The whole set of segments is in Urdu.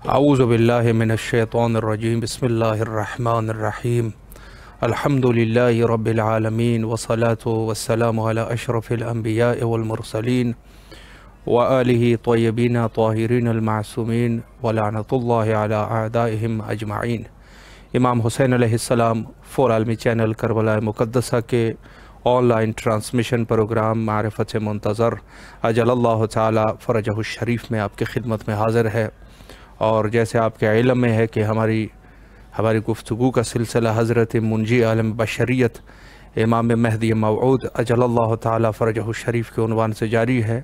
اعوذ باللہ من الشیطان الرجیم بسم اللہ الرحمن الرحیم الحمدللہ رب العالمین والصلاة والسلام علی اشرف الانبیاء والمرسلین وآلہ طیبین طاہرین المعصومین ولعنۃ اللہ علی اعدائہم اجمعین۔ امام حسین علیہ السلام فور عالمی چینل کربلا مقدسہ کے آن لائن ٹرانسمیشن پروگرام معرفت منتظر اجل اللہ تعالی فرجہ الشریف میں آپ کی خدمت میں حاضر ہے، اور جیسے آپ کے علم میں ہے کہ ہماری گفتگو کا سلسلہ حضرت منجی عالم بشریت امام مہدی موعود اجل اللہ تعالی فرجہ الشریف کے عنوان سے جاری ہے،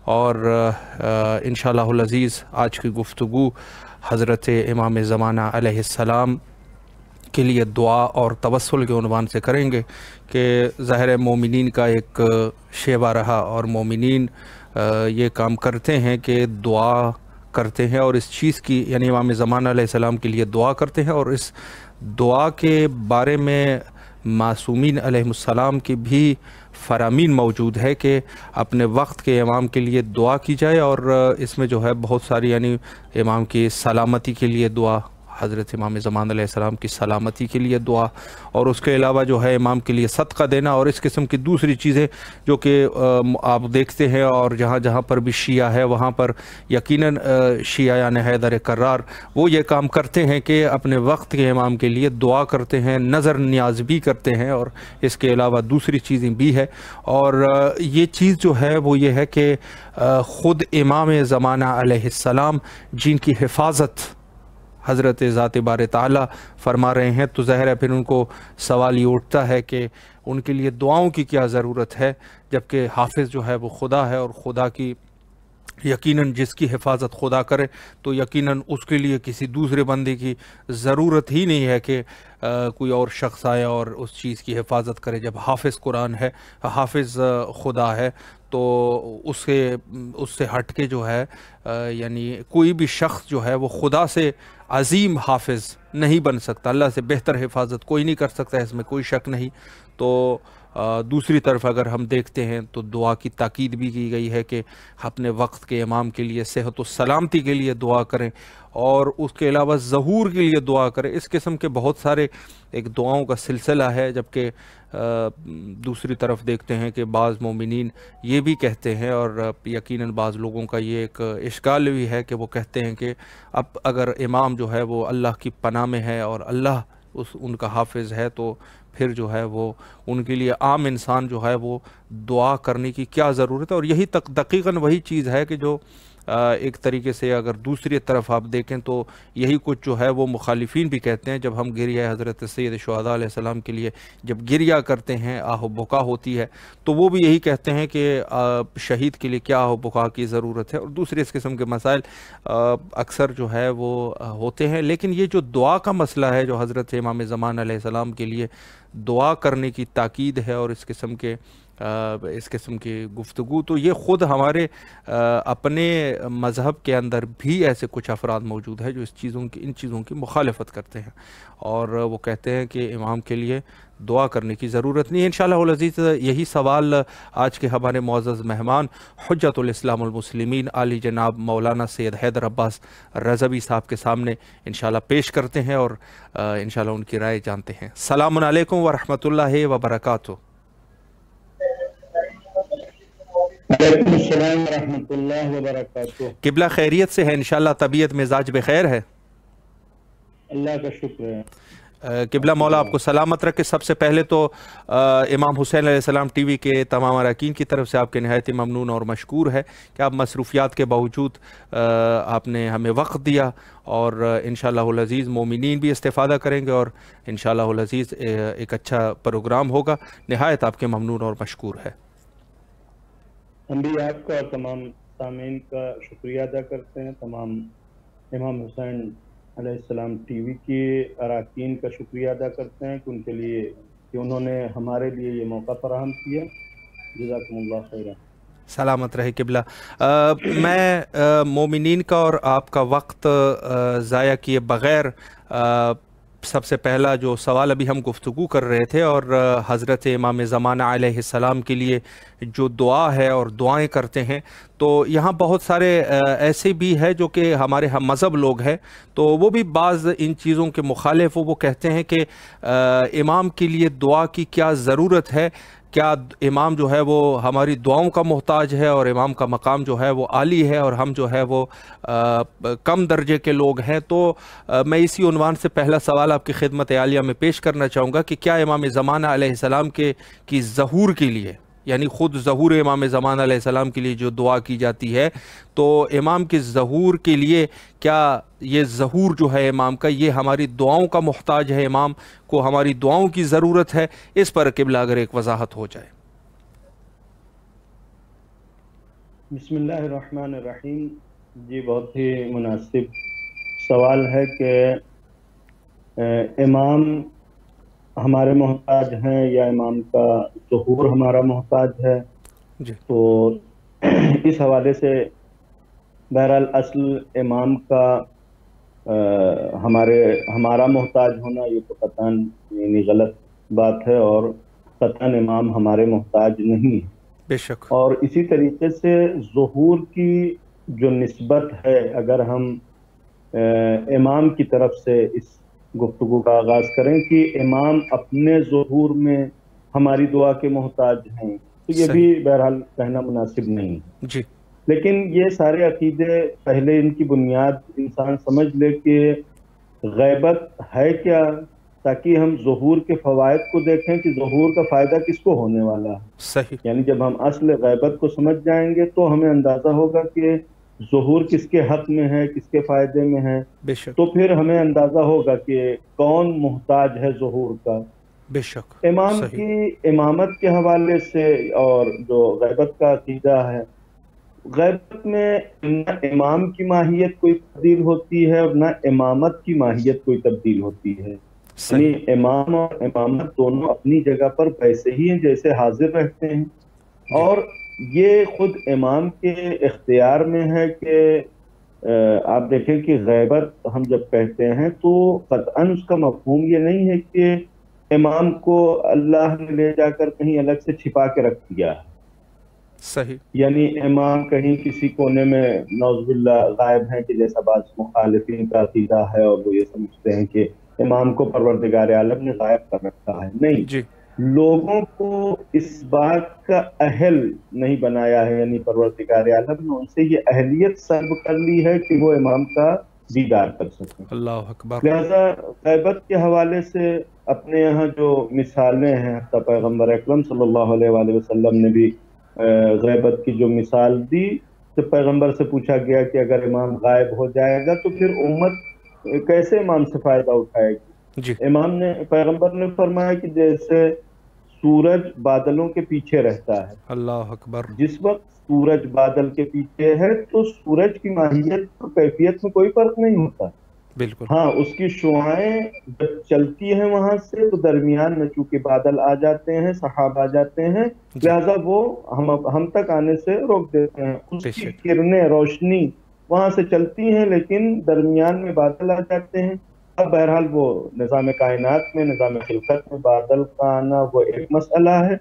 اور انشاءاللہ العزیز آج کی گفتگو حضرت امام زمانہ علیہ السلام کے لیے دعا اور توسل کے عنوان سے کریں گے کہ ظاہر مومنین کا ایک شیوہ رہا، اور مومنین یہ کام کرتے ہیں کہ دعا کرتے ہیں، اور اس چیز کی یعنی امام زمانہ علیہ السلام کے لیے دعا کرتے ہیں، اور اس دعا کے بارے میں معصومین علیہ السلام کی بھی فرامین موجود ہے کہ اپنے وقت کے امام کے لیے دعا کی جائے، اور اس میں جو ہے بہت ساری یعنی امام کی سلامتی کے لیے دعا، حضرت امام زمان علیہ السلام کی سلامتی کے لیے دعا، اور اس کے علاوہ جو ہے امام کے لیے صدقہ دینا، اور اس قسم کی دوسری چیزیں جو کہ آپ دیکھتے ہیں، اور جہاں جہاں پر بھی شیعہ ہے وہاں پر یقیناً شیعہ یعنی حیدر کرار وہ یہ کام کرتے ہیں کہ اپنے وقت کے امام کے لیے دعا کرتے ہیں، نظر نیاز بھی کرتے ہیں، اور اس کے علاوہ دوسری چیزیں بھی ہے۔ اور یہ چیز جو ہے وہ یہ ہے کہ خود امام زمانہ علیہ السلام جن کی حفاظت حضرت ذات بار تعالیٰ فرما رہے ہیں، تو ظاہر ہے پھر ان کو سوال یہ اٹھتا ہے کہ ان کے لیے دعاؤں کی کیا ضرورت ہے، جبکہ حافظ جو ہے وہ خدا ہے، اور خدا کی یقیناً جس کی حفاظت خدا کرے تو یقیناً اس کے لیے کسی دوسرے بندے کی ضرورت ہی نہیں ہے کہ کوئی اور شخص آئے اور اس چیز کی حفاظت کرے۔ جب حافظ قرآن ہے، حافظ خدا ہے، تو اس سے ہٹ کے جو ہے یعنی کوئی بھی شخص جو ہے وہ خدا سے عظیم حافظ نہیں بن سکتا، اللہ سے بہتر حفاظت کوئی نہیں کر سکتا، اس میں کوئی شک نہیں۔ تو دوسری طرف اگر ہم دیکھتے ہیں تو دعا کی تاکید بھی کی گئی ہے کہ اپنے وقت کے امام کے لیے صحت و سلامتی کے لیے دعا کریں، اور اس کے علاوہ ظہور کے لیے دعا کریں۔ اس قسم کے بہت سارے ایک دعاؤں کا سلسلہ ہے، جبکہ دوسری طرف دیکھتے ہیں کہ بعض مومنین یہ بھی کہتے ہیں، اور یقیناً بعض لوگوں کا یہ ایک اشکال بھی ہے کہ وہ کہتے ہیں کہ اب اگر امام جو ہے وہ اللہ کی پناہ میں ہے اور اللہ ان کا حافظ ہے، تو پھر جو ہے وہ ان کے لیے عام انسان جو ہے وہ دعا کرنے کی کیا ضرورت ہے۔ اور یہی دقیقاً وہی چیز ہے کہ جو ایک طریقے سے اگر دوسری طرف آپ دیکھیں تو یہی کچھ جو ہے وہ مخالفین بھی کہتے ہیں۔ جب ہم گریہ حضرت سید شہداء علیہ السلام کے لیے جب گریہ کرتے ہیں، آہ و بکا ہوتی ہے، تو وہ بھی یہی کہتے ہیں کہ شہید کے لیے کیا آہ و بکا کی ضرورت ہے، اور دوسرے اس قسم کے مسائل اکثر جو ہے وہ ہوتے ہیں۔ لیکن یہ جو دعا کا مسئلہ ہے، جو حضرت امام زمان علیہ السلام کے لیے دعا کرنے کی تاکید ہے، اور اس قسم کی گفتگو، تو یہ خود ہمارے اپنے مذہب کے اندر بھی ایسے کچھ افراد موجود ہیں جو ان چیزوں کی مخالفت کرتے ہیں، اور وہ کہتے ہیں کہ امام کے لیے دعا کرنے کی ضرورت نہیں ہے۔ انشاءاللہ العزیز یہی سوال آج کے ہمارے معزز مہمان حجت الاسلام المسلمین علی جناب مولانا سید حیدر عباس رضوی صاحب کے سامنے انشاءاللہ پیش کرتے ہیں، اور انشاءاللہ ان کی رائے جانتے ہیں۔ السلام علیکم ورحمۃ اللہ وبرکاتہ۔ وعلیکم السلام ورحمۃ اللہ وبرکاتہ۔ قبلہ خیریت سے ہے انشاءاللہ، طبیعت مزاج بخیر ہے؟ اللہ کا شکر ہے۔ قبلہ مولا آپ کو سلامت رکھے۔ سب سے پہلے تو امام حسین علیہ السلام ٹی وی کے تمام اراکین کی طرف سے آپ کے نہایت ممنون اور مشکور ہے کہ آپ مصروفیات کے باوجود آپ نے ہمیں وقت دیا، اور انشاءاللہ العزیز مومنین بھی استفادہ کریں گے، اور انشاءاللہ العزیز ایک اچھا پروگرام ہوگا۔ نہایت آپ کے ممنون اور مشکور ہے۔ ہم بھی آپ کا اور تمام سامعین کا شکریہ ادا کرتے ہیں، تمام امام حسین علیہ السلام ٹی وی کے اراکین کا شکریہ ادا کرتے ہیں کہ انہوں نے ہمارے لیے یہ موقع فراہم کیا۔ جزاکم اللہ خیرہ۔ سلامت رہے قبلہ۔ میں مومنین کا اور آپ کا وقت ضائع کیے بغیر سب سے پہلا جو سوال ابھی ہم گفتگو کر رہے تھے، اور حضرت امام زمانہ علیہ السلام کے لیے جو دعا ہے اور دعائیں کرتے ہیں، تو یہاں بہت سارے ایسے بھی ہے جو کہ ہمارے ہم مذہب لوگ ہیں، تو وہ بھی بعض ان چیزوں کے مخالف وہ کہتے ہیں کہ امام کے لیے دعا کی کیا ضرورت ہے، کیا امام جو ہے وہ ہماری دعاؤں کا محتاج ہے، اور امام کا مقام جو ہے وہ عالی ہے اور ہم جو ہے وہ کم درجے کے لوگ ہیں۔ تو میں اسی عنوان سے پہلا سوال آپ کی خدمت عالیہ میں پیش کرنا چاہوں گا کہ کیا امام زمانہ علیہ السلام کی ظہور کے لیے، یعنی خود ظہور امام زمانہ علیہ السلام کے لیے جو دعا کی جاتی ہے، تو امام کے ظہور کے لیے کیا یہ ظہور جو ہے امام کا، یہ ہماری دعاؤں کا محتاج ہے، امام کو ہماری دعاؤں کی ضرورت ہے؟ اس پر قبلہ اگر ایک وضاحت ہو جائے۔ بسم اللہ الرحمن الرحیم۔ جی بہت ہی مناسب سوال ہے کہ امام ہمارے محتاج ہیں یا امام کا ظہور ہمارا محتاج ہے۔ جی تو اس حوالے سے بہرحال اصل امام کا ہمارا محتاج ہونا یہ تو قطعاً یعنی غلط بات ہے، اور قطعاً امام ہمارے محتاج نہیں ہے۔ بے شک۔ اور اسی طریقے سے ظہور کی جو نسبت ہے، اگر ہم امام کی طرف سے اس گفتگو کا آغاز کریں کہ امام اپنے ظہور میں ہماری دعا کے محتاج ہیں، تو یہ بھی بہرحال کہنا مناسب نہیں ہے۔ جی لیکن یہ سارے عقیدے پہلے ان کی بنیاد انسان سمجھ لے کہ غیبت ہے کیا، تاکہ ہم ظہور کے فوائد کو دیکھیں کہ ظہور کا فائدہ کس کو ہونے والا ہے۔ صحیح۔ یعنی جب ہم اصل غیبت کو سمجھ جائیں گے تو ہمیں اندازہ ہوگا کہ ظہور کس کے حق میں ہے، کس کے فائدے میں ہے، بے شک۔ تو پھر ہمیں اندازہ ہوگا کہ کون محتاج ہے ظہور کا۔ بے شک۔ امام صحیح۔ کی امامت کے حوالے سے اور جو غیبت کا عقیدہ ہے، غیبت میں نہ امام کی ماہیت کوئی تبدیل ہوتی ہے اور نہ امامت کی ماہیت کوئی تبدیل ہوتی ہے۔ یعنی امام اور امامت دونوں اپنی جگہ پر ویسے ہی ہیں جیسے حاضر رہتے ہیں، اور یہ خود امام کے اختیار میں ہے کہ آپ دیکھیں کہ غیبت ہم جب کہتے ہیں تو قطعاً اس کا مفہوم یہ نہیں ہے کہ امام کو اللہ نے لے جا کر کہیں الگ سے چھپا کے رکھ دیا ہے۔ صحیح۔ یعنی امام کہیں کسی کونے میں نعوذ باللہ غائب ہیں، کہ جیسا بعض مخالفین کا عقیدہ ہے اور وہ یہ سمجھتے ہیں کہ امام کو پروردگار عالم نے غائب کر رکھا ہے۔ نہیں، جی لوگوں کو اس بات کا اہل نہیں بنایا ہے، یعنی پروردگار عالم نے ان سے یہ اہلیت سلب کر لی ہے کہ وہ امام کا دیدار کر سکیں۔ اللہ اکبر۔ لہذا غیبت کے حوالے سے اپنے یہاں جو مثالیں ہیں، حتیٰ پیغمبر اکرم صلی اللہ علیہ وآلہ وسلم نے بھی غیبت کی جو مثال دی، جب پیغمبر سے پوچھا گیا کہ اگر امام غائب ہو جائے گا تو پھر امت کیسے امام سے فائدہ اٹھائے گی؟ جی پیغمبر نے فرمایا کہ جیسے سورج بادلوں کے پیچھے رہتا ہے، اللہ اکبر۔ جس وقت سورج بادل کے پیچھے ہے تو سورج کی ماہیت اور کیفیت میں کوئی فرق نہیں ہوتا۔ بالکل۔ ہاں، اس کی شعاعیں جب چلتی ہیں وہاں سے تو درمیان میں چونکہ بادل آ جاتے ہیں، سحاب آ جاتے ہیں، لہذا وہ ہم تک آنے سے روک دیتے ہیں۔ اس کی کرنیں، روشنی وہاں سے چلتی ہیں لیکن درمیان میں بادل آ جاتے ہیں۔ اب بہرحال وہ نظام کائنات میں، نظام خلقت میں بادل کا آنا وہ ایک مسئلہ ہے۔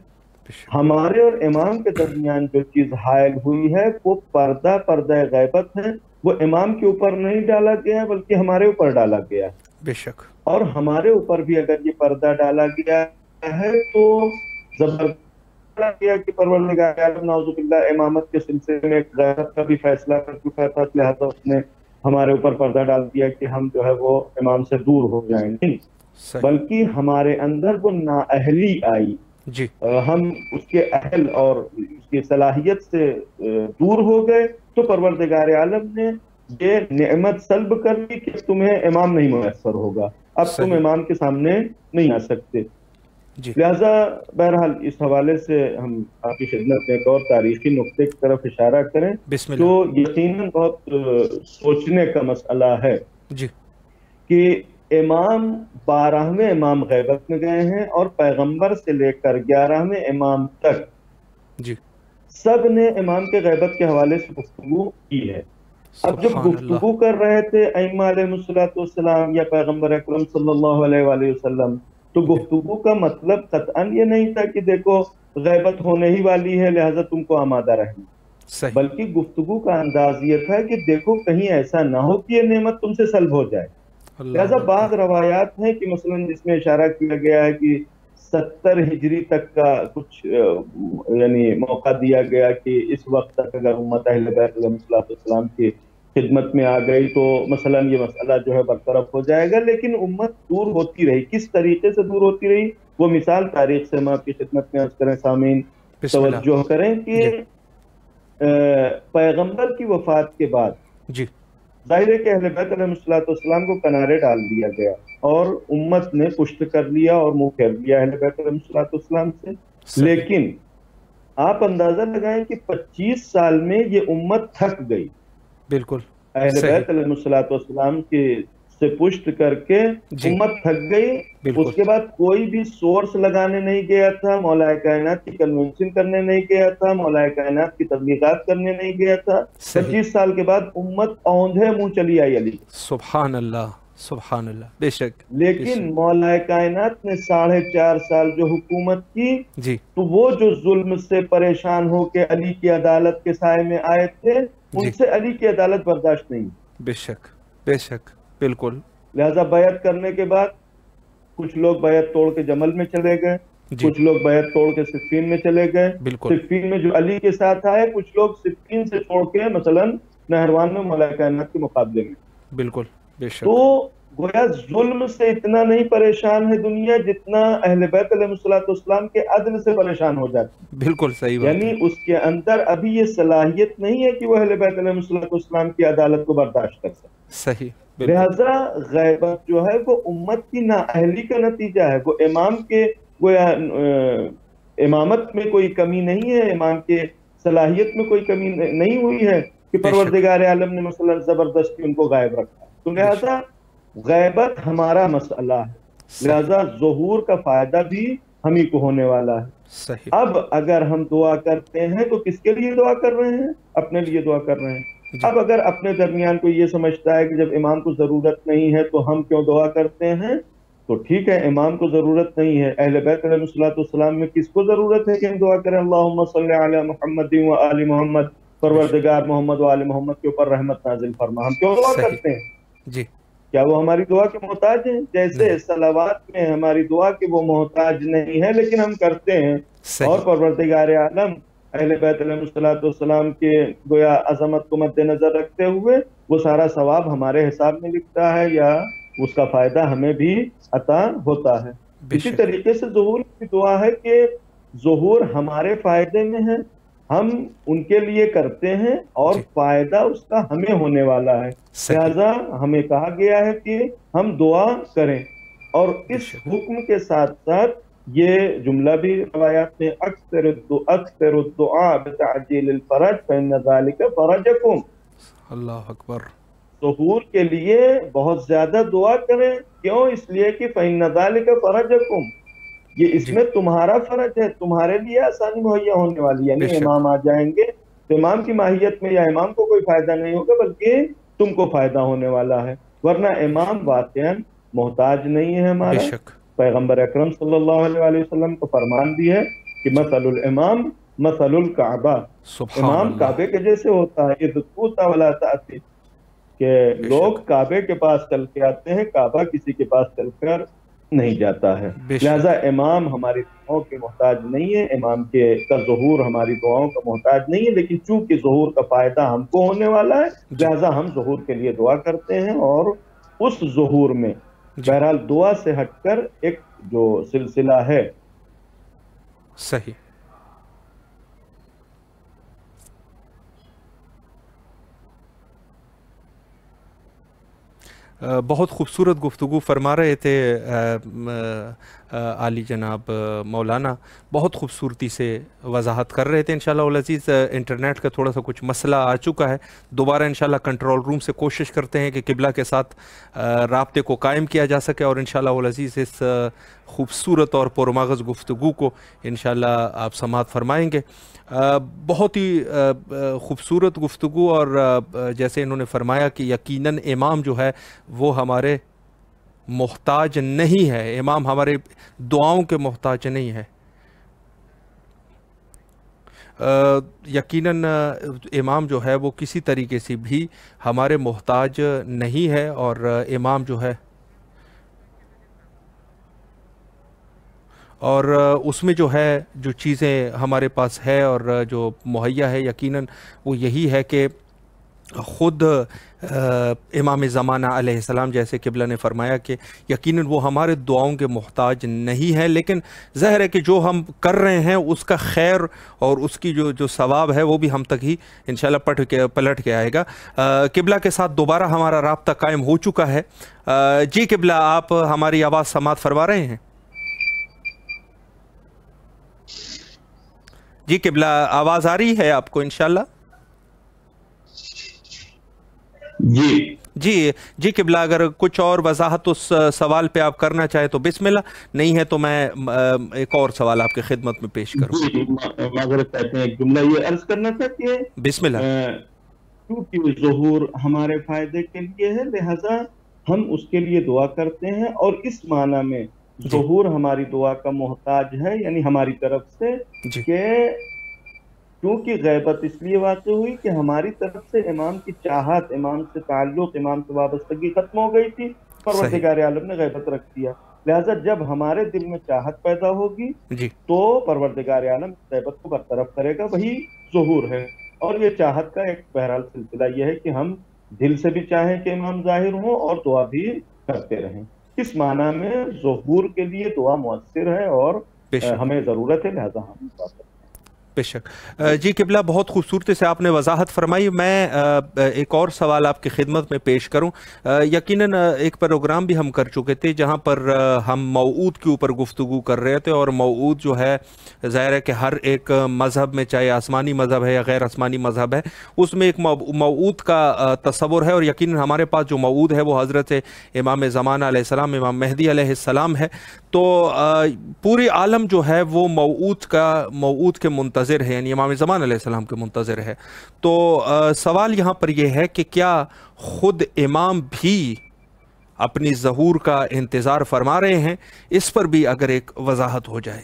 ہمارے اور امام کے درمیان جو چیز حائل ہوئی ہے وہ پردہ غیبت ہے، وہ امام کے اوپر نہیں ڈالا گیا ہے بلکہ ہمارے اوپر ڈالا گیا ہے۔ بے شک۔ اور ہمارے اوپر بھی اگر یہ پردہ ڈالا گیا ہے تو زبردست ڈالا گیا کہ پروردگار عالم نعوذ باللہ امامت کے سلسلے میں غیبت کا بھی فیصلہ کر چکا تھا، لہذا اس نے ہمارے اوپر پردہ ڈال دیا کہ ہم جو ہے وہ امام سے دور ہو جائیں گے، بلکہ ہمارے اندر وہ نااہلی آئی، جی ہم اس کے اہل اور اس کی صلاحیت سے دور ہو گئے، تو پروردگار عالم نے یہ نعمت سلب کر لی کہ تمہیں امام نہیں میسر ہوگا، اب تم امام کے سامنے نہیں آ سکتے۔ لہذا بہرحال اس حوالے سے ہم آپ کی خدمت میں ایک اور تاریخی نقطے کی طرف اشارہ کریں جو یقیناً بہت سوچنے کا مسئلہ ہے کہ امام 12ویں امام غیبت میں گئے ہیں اور پیغمبر سے لے کر 11ویں امام تک سب نے امام کے غیبت کے حوالے سے گفتگو کی ہے، اب جب سبحان اللہ. گفتگو کر رہے تھے ائمہ علیہم یا پیغمبر اکرم صلی اللہ علیہ وآلہ وسلم، تو گفتگو کا مطلب قطعاً یہ نہیں تھا کہ دیکھو غیبت ہونے ہی والی ہے لہذا تم کو آمادہ رہنا، صحیح. بلکہ گفتگو کا انداز یہ تھا کہ دیکھو کہیں ایسا نہ ہو کہ یہ نعمت تم سے سلب ہو جائے. اللہ لہذا بعض اکبر. روایات ہیں کہ مثلا جس میں اشارہ کیا گیا ہے کہ 70 ہجری تک کا کچھ یعنی موقع دیا گیا کہ اس وقت تک اگر امت اہل بیت علیہ السلام کی خدمت میں آ گئی تو مثلا یہ مسئلہ جو ہے برطرف ہو جائے گا، لیکن امت دور ہوتی رہی. کس طریقے سے دور ہوتی رہی وہ مثال تاریخ سے ہم آپ کی خدمت میں عرض کریں. سامعین بسم اللہ. توجہ کریں کہ جی پیغمبر کی وفات کے بعد جی. ظاہر ہے کہ اہل بیت علیہ السلام کو کنارے ڈال دیا گیا اور امت نے پشت کر لیا اور منہ پھیر لیا اہل بیت علیہ السلام سے. صحیح. لیکن آپ اندازہ لگائیں کہ 25 سال میں یہ امت تھک گئی. بالکل اہل صحیح. بیت علیہ السلام کی سے پشت کر کے جی امت تھک گئی. بالکل. اس کے بعد کوئی بھی سورس لگانے نہیں گیا تھا، مولا کائنات کی کنونشن کرنے نہیں گیا تھا، مولا کائنات کی تبلیغات کرنے نہیں گیا تھا. صحیح. 25 سال کے بعد امت اوندھے منہ چلی آئی علی. سبحان اللہ. سبحان اللہ. بے شک. بے لیکن شک. مولا کائنات نے 4.5 سال جو حکومت کی جی تو وہ جو ظلم سے پریشان ہو کے علی کی عدالت کے سائے میں آئے تھے جی ان سے علی کی عدالت برداشت نہیں. بے شک. بے شک. بالکل. لہذا بیعت کرنے کے بعد کچھ لوگ بیعت توڑ کے جمل میں چلے گئے، جی کچھ لوگ بیعت توڑ کے صفین میں چلے گئے. بالکل. صفین میں جو علی کے ساتھ آئے، کچھ لوگ صفین سے چھوڑ کے مثلا نہروان میں مولا کائنات کے مقابلے میں. بالکل. بے شک. تو گویا ظلم سے اتنا نہیں پریشان ہے دنیا جتنا اہل بیت علیہ السلام کے عدل سے پریشان ہو جاتی ہے. بالکل صحیح بات یعنی ہے. اس کے اندر ابھی یہ صلاحیت نہیں ہے کہ وہ اہل بیت علیہ السلام کی عدالت کو برداشت کر سکے. صحیح. بالکل. لہذا غیبت جو ہے وہ امت کی نااہلی کا نتیجہ ہے. وہ امام کے گویا امامت میں کوئی کمی نہیں ہے، امام کے صلاحیت میں کوئی کمی نہیں ہوئی ہے کہ بے شک. پروردگار عالم نے مثلا زبردستی ان کو غائب رکھا. تو بے شک. لہذا غیبت ہمارا مسئلہ ہے، صحیح. لہذا ظہور کا فائدہ بھی ہم ہی کو ہونے والا ہے. صحیح. اب اگر ہم دعا کرتے ہیں تو کس کے لیے دعا کر رہے ہیں؟ اپنے لیے دعا کر رہے ہیں. جی اب اگر اپنے درمیان کوئی یہ سمجھتا ہے کہ جب امام کو ضرورت نہیں ہے تو ہم کیوں دعا کرتے ہیں، تو ٹھیک ہے امام کو ضرورت نہیں ہے، اہل بیت علیہ السلام میں کس کو ضرورت ہے کہ ہم دعا کریں اللہم صلی علی محمد و آل محمد، بے شک. پروردگار محمد و آل محمد کے اوپر رحمت نازل فرما. ہم کیوں دعا صحیح. کرتے ہیں؟ جی کیا وہ ہماری دعا کے محتاج ہیں؟ جیسے نہیں. صلوات میں ہماری دعا کے وہ محتاج نہیں ہے لیکن ہم کرتے ہیں. اور صحیح. پروردگار عالم اہل بیت علیہ السلام کے گویا عظمت کو مد نظر رکھتے ہوئے وہ سارا ثواب ہمارے حساب میں لکھتا ہے یا اس کا فائدہ ہمیں بھی عطا ہوتا ہے. بے اسی شک. طریقے سے ظہور کی دعا ہے کہ ظہور ہمارے فائدے میں ہے، ہم ان کے لیے کرتے ہیں اور جی فائدہ اس کا ہمیں ہونے والا ہے. صحیح. لہذا ہمیں کہا گیا ہے کہ ہم دعا کریں. اور بے اس شک. حکم کے ساتھ ساتھ یہ جملہ بھی روایات میں اکثر الدعاء بتعجیل الفرج فإن ذلك فرجکم. اللہ اکبر. ظہور کے لیے بہت زیادہ دعا کریں. کیوں؟ اس لیے کہ فإن ذلك فرجکم، یہ اس جی میں تمہارا فرج ہے، تمہارے لیے آسانی مہیا ہونے والی. بے یعنی شک. امام آ جائیں گے تو امام کی ماہیت میں یا امام کو کوئی فائدہ نہیں ہوگا بلکہ تم کو فائدہ ہونے والا ہے. ورنہ امام واقعاً محتاج نہیں ہے بے ہمارا. شک. پیغمبر اکرم صلی اللہ علیہ وآلہ وسلم کو فرمان بھی ہے کہ مثل الامام مثل الکعبہ، سبحان امام اللہ. کعبے کے جیسے ہوتا ہے. اذ قوت ولا تأتی، کہ بے لوگ شک. کعبے کے پاس چل کے آتے ہیں، کعبہ کسی کے پاس چل کر نہیں جاتا ہے. بے لہذا شک. امام ہماری دعاؤں کے محتاج نہیں ہے، امام کے کا ظہور ہماری دعاؤں کا محتاج نہیں ہے، لیکن چونکہ ظہور کا فائدہ ہم کو ہونے والا ہے جی لہذا ہم ظہور کے لیے دعا کرتے ہیں. اور اس ظہور میں جی بہرحال دعا سے ہٹ کر ایک جو سلسلہ ہے صحیح. بہت خوبصورت گفتگو فرما رہے تھے عالی جناب مولانا، بہت خوبصورتی سے وضاحت کر رہے تھے۔ انشاءاللہ العزیز انٹرنیٹ کا تھوڑا سا کچھ مسئلہ آ چکا ہے، دوبارہ انشاءاللہ کنٹرول روم سے کوشش کرتے ہیں کہ قبلہ کے ساتھ رابطے کو قائم کیا جا سکے، اور انشاءاللہ العزیز اس خوبصورت اور پرمغز گفتگو کو انشاءاللہ آپ سماعت فرمائیں گے۔ بہت ہی خوبصورت گفتگو، اور جیسے انہوں نے فرمایا کہ یقیناً امام جو ہے وہ ہمارے محتاج نہیں ہے، امام ہمارے دعاؤں کے محتاج نہیں ہے۔ یقیناً امام جو ہے وہ کسی طریقے سے بھی ہمارے محتاج نہیں ہے، اور امام جو ہے اور اس میں جو ہے جو چیزیں ہمارے پاس ہے اور جو مہیا ہے، یقیناً وہ یہی ہے کہ خود امام زمانہ علیہ السلام جیسے قبلہ نے فرمایا کہ یقیناً وہ ہمارے دعاؤں کے محتاج نہیں ہے، لیکن ظاہر ہے کہ جو ہم کر رہے ہیں اس کا خیر اور اس کی جو ثواب ہے وہ بھی ہم تک ہی انشاءاللہ پلٹ کے آئے گا۔ قبلہ کے ساتھ دوبارہ ہمارا رابطہ قائم ہو چکا ہے۔ جی قبلہ، آپ ہماری آواز سماعت فرما رہے ہیں؟ جی قبلہ، آواز آ رہی ہے آپ کو انشاءاللہ؟ جی قبلہ، اگر کچھ اور وضاحت اس سوال پہ آپ کرنا چاہیں تو بسم اللہ، نہیں ہے تو میں ایک اور سوال آپ کی خدمت میں پیش کروں۔ جی معذرت چاہتے ہیں، ایک جملہ یہ عرض کرنا تھا کہ بسم اللہ۔ کیونکہ ظہور ہمارے فائدے کے لیے ہے، لہذا ہم اس کے لیے دعا کرتے ہیں، اور اس معنی میں ظہور ہماری دعا کا محتاج ہے، یعنی ہماری طرف سے، کہ کیونکہ غیبت اس لیے واقع ہوئی کہ ہماری طرف سے امام کی چاہت، امام سے تعلق، امام سے وابستگی ختم ہو گئی تھی، پروردگار عالم نے غیبت رکھ دیا۔ لہذا جب ہمارے دل میں چاہت پیدا ہوگی تو پروردگار عالم غیبت کو برطرف کرے گا، وہی ظہور ہے۔ اور یہ چاہت کا ایک بہرحال سلسلہ یہ ہے کہ ہم دل سے بھی چاہیں کہ امام ظاہر ہوں اور دعا بھی کرتے رہیں۔ اس معنی میں ظہور کے لیے دعا مؤثر ہے اور ہمیں ضرورت ہے، لہذا ہم دعا کرتے ہیں۔ بے شک۔ جی قبلہ، بہت خوبصورتی سے آپ نے وضاحت فرمائی۔ میں ایک اور سوال آپ کی خدمت میں پیش کروں۔ یقیناً ایک پروگرام بھی ہم کر چکے تھے جہاں پر ہم موعود کے اوپر گفتگو کر رہے تھے، اور موعود جو ہے ظاہر ہے کہ ہر ایک مذہب میں، چاہے آسمانی مذہب ہے یا غیر آسمانی مذہب ہے، اس میں ایک موعود کا تصور ہے، اور یقیناً ہمارے پاس جو موعود ہے وہ حضرت امام زمانہ علیہ السلام، امام مہدی علیہ السلام ہے۔ تو پوری عالم جو ہے وہ موعود کے منتظر ہے، یعنی امام زمان علیہ السلام کے منتظر ہے۔ تو سوال یہاں پر یہ ہے کہ کیا خود امام بھی اپنی ظہور کا انتظار فرما رہے ہیں؟ اس پر بھی اگر ایک وضاحت ہو جائے۔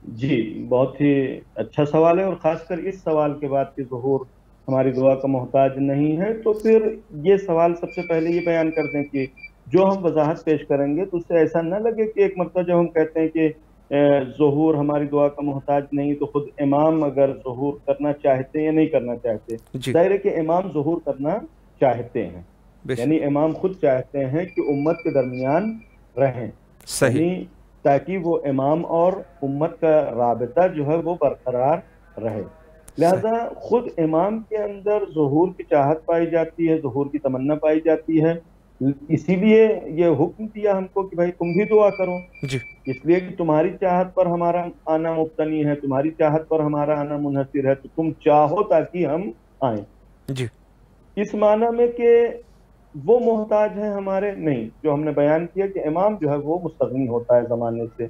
جی بہت ہی اچھا سوال ہے، اور خاص کر اس سوال کے بعد کہ ظہور ہماری دعا کا محتاج نہیں ہے، تو پھر یہ سوال سب سے پہلے یہ بیان کر دیں کہ جو ہم وضاحت پیش کریں گے تو اس سے ایسا نہ لگے کہ ایک مرتبہ جب ہم کہتے ہیں کہ ظہور ہماری دعا کا محتاج نہیں، تو خود امام اگر ظہور کرنا چاہتے ہیں یا نہیں کرنا چاہتے۔ ظاہر ہے کہ امام ظہور کرنا چاہتے ہیں، یعنی امام خود چاہتے ہیں کہ امت کے درمیان رہیں، یعنی تاکہ وہ امام اور امت کا رابطہ جو ہے وہ برقرار رہے۔ لہذا خود امام کے اندر ظہور کی چاہت پائی جاتی ہے، ظہور کی تمنا پائی جاتی ہے، اسی لیے یہ حکم دیا ہم کو کہ بھائی تم بھی دعا کرو، اس لیے کہ تمہاری چاہت پر ہمارا آنا مبتنی ہے، تمہاری چاہت پر ہمارا آنا منحصر ہے، تو تم چاہو تاکہ ہم آئیں۔ اس معنی میں کہ وہ محتاج ہیں ہمارے نہیں، جو ہم نے بیان کیا کہ امام جو ہے وہ مستغنی ہوتا ہے زمانے سے۔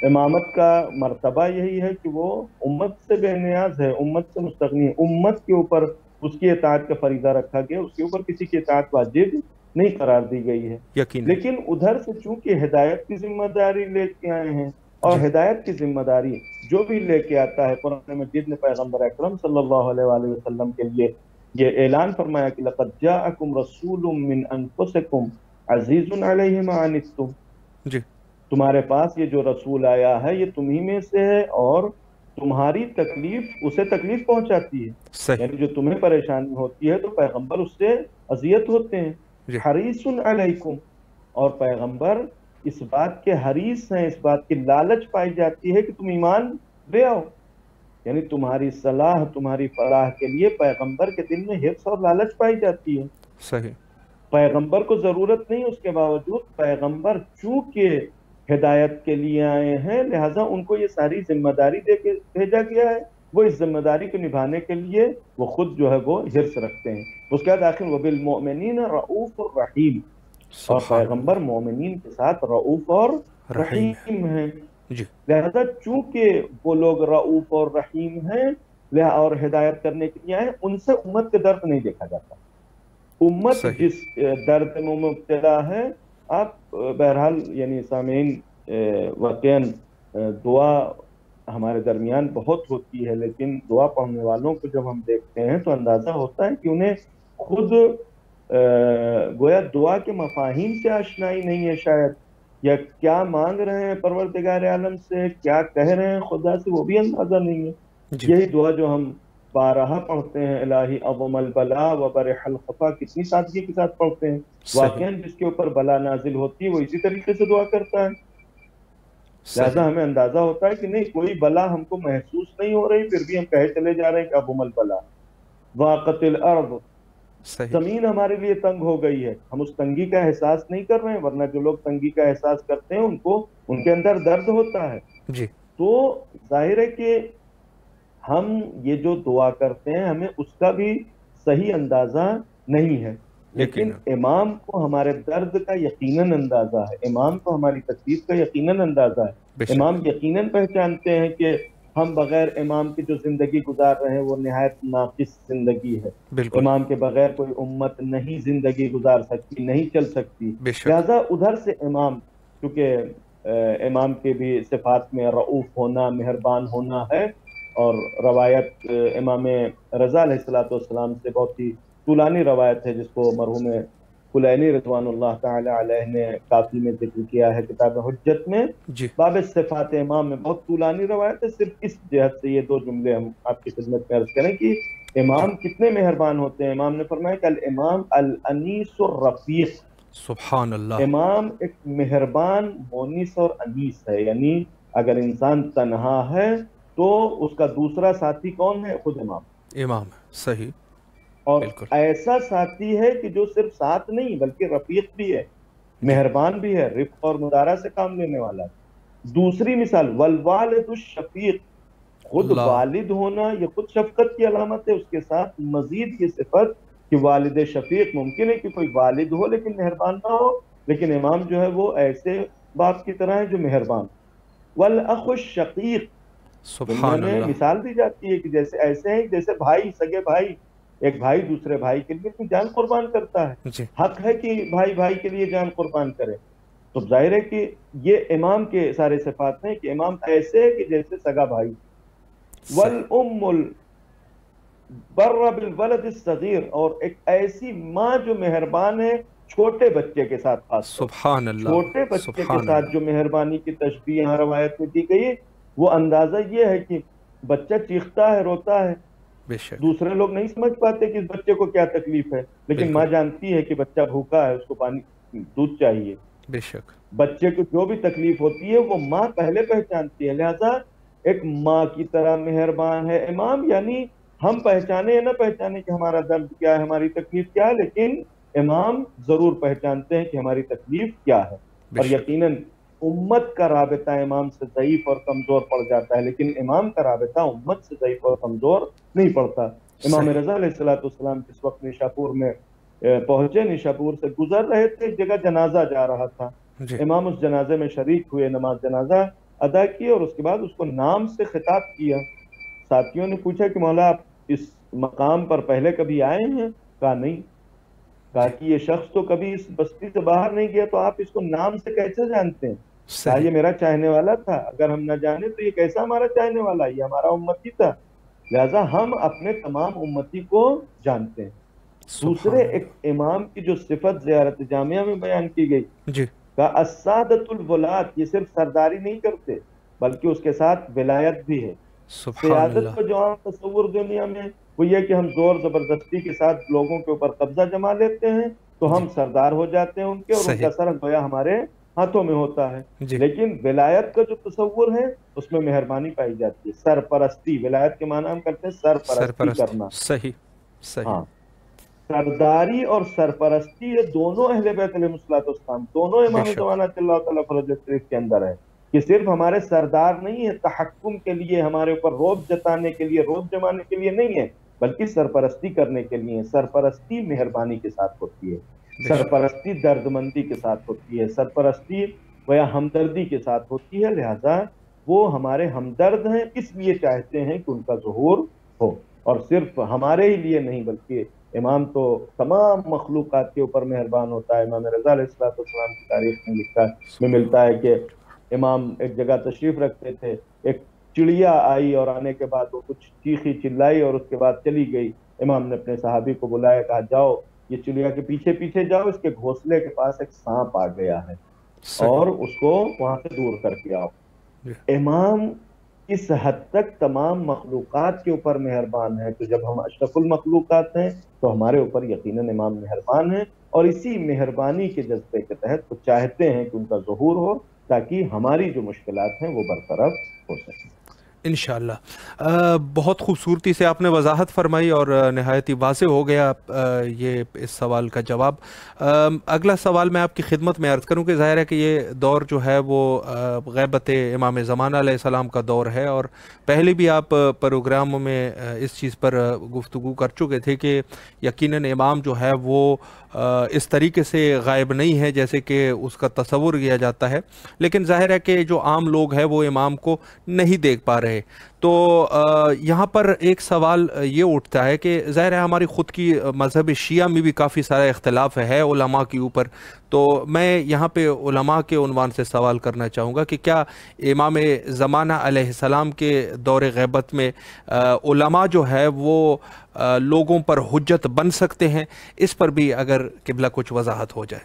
امامت کا مرتبہ یہی ہے کہ وہ امت سے بے نیاز ہے، امت سے مستغنی ہے، امت کے اوپر اس کی اطاعت کا فریضہ رکھا گیا، اس کے اوپر کسی کی اطاعت واجب نہیں قرار دی گئی ہے۔ لیکن ادھر سے چونکہ ہدایت کی ذمہ داری لے کے آئے ہیں، اور ہدایت کی ذمہ داری جو بھی لے کے آتا ہے، قرآن مجید نے پیغمبر اکرم صلی اللہ علیہ وآلہ وسلم کے لیے یہ اعلان فرمایا کہ لَقَدْ جَاءَكُمْ رَسُولٌ مِّنْ أَنفُسِكُمْ عَزِيزٌ عَلَيْهِ مَا عَنِتُّمْ، تمہارے پاس یہ جو رسول آیا ہے یہ تمہیں میں سے ہے، اور تمہاری تکلیف اسے تکلیف پہنچاتی ہے، یعنی جو تمہیں پریشانی ہوتی ہے تو پیغمبر اس سے اذیت ہوتے ہیں۔ حریص علیکم، اور پیغمبر اس بات کے حریص ہیں، اس بات کی لالچ پائی جاتی ہے کہ تم ایمان لے آؤ، یعنی تمہاری صلاح تمہاری فلاح کے لیے پیغمبر کے دل میں حرص اور لالچ پائی جاتی ہے. صحیح. پیغمبر کو ضرورت نہیں، اس کے باوجود پیغمبر چونکہ ہدایت کے لیے آئے ہیں لہٰذا ان کو یہ ساری ذمہ داری دے کے بھیجا گیا ہے. وہ اس ذمہ داری کو نبھانے کے لیے وہ خود جو ہے وہ حرص رکھتے ہیں. اس کے بعد آخر وَبِالْمُؤْمِنِينَ رَؤُوفٌ رَحِيمٌ، اور پیغمبر مومنین کے ساتھ رؤوف اور رحیم ہیں. جی. لہذا چونکہ وہ لوگ رؤوف اور رحیم ہیں اور ہدایت کرنے کے لیے آئے، ان سے امت کے درد نہیں دیکھا جاتا. امت صحیح. جس درد میں مبتلا ہے، آپ بہرحال یعنی سامعین واقعاً دعا ہمارے درمیان بہت ہوتی ہے، لیکن دعا پڑھنے والوں کو جب ہم دیکھتے ہیں تو اندازہ ہوتا ہے کہ انہیں خود گویا دعا کے مفاہیم سے آشنائی نہیں ہے شاید، یا کیا مانگ رہے ہیں پروردگار عالم سے، کیا کہہ رہے ہیں خدا سے، وہ بھی اندازہ نہیں ہے. جی. یہی دعا جو ہم بارہا پڑھتے ہیں، الہی عظم البلا وبرح الخفا، کتنی سادگی کے ساتھ پڑھتے ہیں. واقعاً جس کے اوپر بلا نازل ہوتی ہے وہ اسی طریقے سے دعا کرتا ہے. لہذا ہمیں اندازہ ہوتا ہے کہ نہیں کوئی بلا ہم کو محسوس نہیں ہو رہی، پھر بھی ہم کہے چلے جا رہے ہیں کہ عظم البلا ضاقت الارض، زمین ہمارے لیے تنگ ہو گئی ہے. ہم اس تنگی کا احساس نہیں کر رہے ہیں، ورنہ جو لوگ تنگی کا احساس کرتے ہیں ان کے اندر درد ہوتا ہے. جی. تو ظاہر ہے کہ ہم یہ جو دعا کرتے ہیں ہمیں اس کا بھی صحیح اندازہ نہیں ہے، لیکن امام کو ہمارے درد کا یقیناً اندازہ ہے، امام کو ہماری تکلیف کا یقیناً اندازہ ہے. امام یقیناً پہچانتے ہیں کہ ہم بغیر امام کی جو زندگی گزار رہے ہیں وہ نہایت ناقص زندگی ہے. امام کے بغیر کوئی امت نہیں زندگی گزار سکتی، نہیں چل سکتی. لہذا ادھر سے امام، کیونکہ امام کے بھی صفات میں رؤوف ہونا، مہربان ہونا ہے، اور روایت امام رضا علیہ السلام سے بہت ہی طولانی روایت ہے جس کو مرحوم کلینی رضوان اللہ تعالی علیہ نے کافی میں ذکر کیا ہے کتاب حجت میں. باب صفات امام میں بہت طولانی روایت ہے. صرف اس جہت سے یہ دو جملے ہم آپ کی خدمت میں عرض کریں کہ امام کتنے مہربان ہوتے ہیں. امام نے فرمایا کہ الامام الانیس الرفیق، سبحان اللہ، امام ایک مہربان مونس اور انیس ہے. یعنی اگر انسان تنہا ہے تو اس کا دوسرا ساتھی کون ہے؟ خود امام. صحیح. اور ایسا ساتھی ہے کہ جو صرف ساتھ نہیں بلکہ رفیق بھی ہے، مہربان بھی ہے، رفق اور مدارہ سے کام لینے والا ہے. دوسری مثال والوالد الشفیق، خود والد ہونا یہ خود شفقت کی علامت ہے. اس کے ساتھ مزید یہ صفت کہ والد شفیق، ممکن ہے کہ کوئی والد ہو لیکن مہربان نہ ہو، لیکن امام جو ہے وہ ایسے باپ کی طرح ہے جو مہربان. والاخ الشقیق، دنیا میں مثال دی جاتی ہے کہ جیسے ایسے ہیں جیسے بھائی، سگے بھائی، ایک بھائی دوسرے بھائی کے لیے جان قربان کرتا ہے. حق ہے کہ بھائی بھائی کے لیے جان قربان کرے. تو ظاہر ہے کہ یہ امام کے سارے صفات ہیں کہ امام ایسے ہے کہ جیسے سگا بھائی. والام البر بالولد الصغیر، اور ایک ایسی ماں جو مہربان ہے چھوٹے بچے کے ساتھ. خاص سبحان اللہ، چھوٹے بچے کے ساتھ جو مہربانی کی تشبیہ یہاں روایت میں دی گئی، وہ اندازہ یہ ہے کہ بچہ چیختا ہے، روتا ہے، دوسرے لوگ نہیں سمجھ پاتے کہ اس بچے کو کیا تکلیف ہے، لیکن ماں جانتی ہے کہ بچہ بھوکا ہے، اس کو پانی دودھ چاہیے. بے شک بچے کو جو بھی تکلیف ہوتی ہے وہ ماں پہلے پہچانتی ہے. لہذا ایک ماں کی طرح مہربان ہے امام. یعنی ہم پہچانے یا نہ پہچانے کہ ہمارا درد کیا ہے، ہماری تکلیف کیا ہے، لیکن امام ضرور پہچانتے ہیں کہ ہماری تکلیف کیا ہے. اور یقیناً امت کا رابطہ امام سے ضعیف اور کمزور پڑ جاتا ہے، لیکن امام کا رابطہ امت سے ضعیف اور کمزور نہیں پڑتا. امام رضا علیہ السلام جس وقت نیشاپور میں پہنچے، نیشاپور سے گزر رہے تھے، ایک جگہ جنازہ جا رہا تھا. امام اس جنازے میں شریک ہوئے، نماز جنازہ ادا کی، اور اس کے بعد اس کو نام سے خطاب کیا. ساتھیوں نے پوچھا کہ مولا آپ اس مقام پر پہلے کبھی آئے ہیں؟ کہا نہیں. کہا کہ یہ شخص تو کبھی اس بستی سے باہر نہیں گیا، تو آپ اس کو نام سے کیسے جانتے ہیں؟ کہا یہ میرا چاہنے والا تھا، اگر ہم نہ جانے تو یہ کیسا ہمارا چاہنے والا، یہ ہمارا امتی تھا. لہذا ہم اپنے تمام امتی کو جانتے ہیں. دوسرے ایک امام کی جو صفت زیارت جامعہ میں بیان کی گئی، کہا السادۃ الولاۃ، یہ صرف سرداری نہیں کرتے بلکہ اس کے ساتھ ولایت بھی ہے. سیادت کا جو عام تصور دنیا میں وہ یہ کہ ہم زور زبردستی کے ساتھ لوگوں کے اوپر قبضہ جما لیتے ہیں تو ہم سردار ہو جاتے ہیں ان کے، اور ان کا سر گویا ہمارے ہاتھوں میں ہوتا ہے. جی لیکن ولایت کا جو تصور ہے اس میں مہربانی پائی جاتی ہے. سرپرستی، ولایت کے معنی ہم کرتے ہیں سرپرستی سرپرستی. کرنا. صحیح صحیح. ہاں، سرداری اور سرپرستی یہ دونوں اہل بیت علیہ السلام، دونوں بے امام شک. زمانہ اللہ تعالیٰ فرض شریف کے اندر ہے. کہ صرف ہمارے سردار نہیں ہے تحکم کے لیے، ہمارے اوپر روب جتانے کے لیے، روب جمانے کے لیے نہیں ہے، بلکہ سرپرستی کرنے کے لیے. سرپرستی مہربانی کے ساتھ ہوتی ہے، بے شک. سرپرستی دردمندی کے ساتھ ہوتی ہے، سرپرستی یا ہمدردی کے ساتھ ہوتی ہے. لہذا وہ ہمارے ہمدرد ہیں، اس لیے چاہتے ہیں کہ ان کا ظہور ہو. اور صرف ہمارے ہی لیے نہیں، بلکہ امام تو تمام مخلوقات کے اوپر مہربان ہوتا ہے. امام رضا علیہ السلام کی تاریخ میں لکھا میں ملتا ہے کہ امام ایک جگہ تشریف رکھتے تھے، ایک چڑیا آئی اور آنے کے بعد وہ کچھ چیخی چلائی اور اس کے بعد چلی گئی. امام نے اپنے صحابی کو بلایا، کہا جاؤ یہ چڑیا کے پیچھے پیچھے جاؤ، اس کے گھونسلے کے پاس ایک سانپ آ گیا ہے صحیح. اور اس کو وہاں سے دور کر کے آؤ. جی. امام اس حد تک تمام مخلوقات کے اوپر مہربان ہے. تو جب ہم اشرف المخلوقات ہیں تو ہمارے اوپر یقیناً امام مہربان ہیں، اور اسی مہربانی کے جذبے کے تحت وہ چاہتے ہیں کہ ان کا ظہور ہو تاکہ ہماری جو مشکلات ہیں وہ برطرف ہو سکیں. انشاءاللہ. بہت خوبصورتی سے آپ نے وضاحت فرمائی اور نہایت ہی واضح ہو گیا یہ اس سوال کا جواب. اگلا سوال میں آپ کی خدمت میں عرض کروں کہ ظاہر ہے کہ یہ دور جو ہے وہ غیبت امام زمانہ علیہ السلام کا دور ہے، اور پہلے بھی آپ پروگراموں میں اس چیز پر گفتگو کر چکے تھے کہ یقیناً امام جو ہے وہ اس طریقے سے غائب نہیں ہے جیسے کہ اس کا تصور کیا جاتا ہے. لیکن ظاہر ہے کہ جو عام لوگ ہیں وہ امام کو نہیں دیکھ پا رہے. تو یہاں پر ایک سوال یہ اٹھتا ہے کہ ظاہر ہے ہماری خود کی مذہب شیعہ میں بھی کافی سارا اختلاف ہے علماء کے اوپر. تو میں یہاں پہ علماء کے عنوان سے سوال کرنا چاہوں گا کہ کیا امام زمانہ علیہ السلام کے دور غیبت میں علماء جو ہے وہ لوگوں پر حجت بن سکتے ہیں؟ اس پر بھی اگر قبلہ کچھ وضاحت ہو جائے.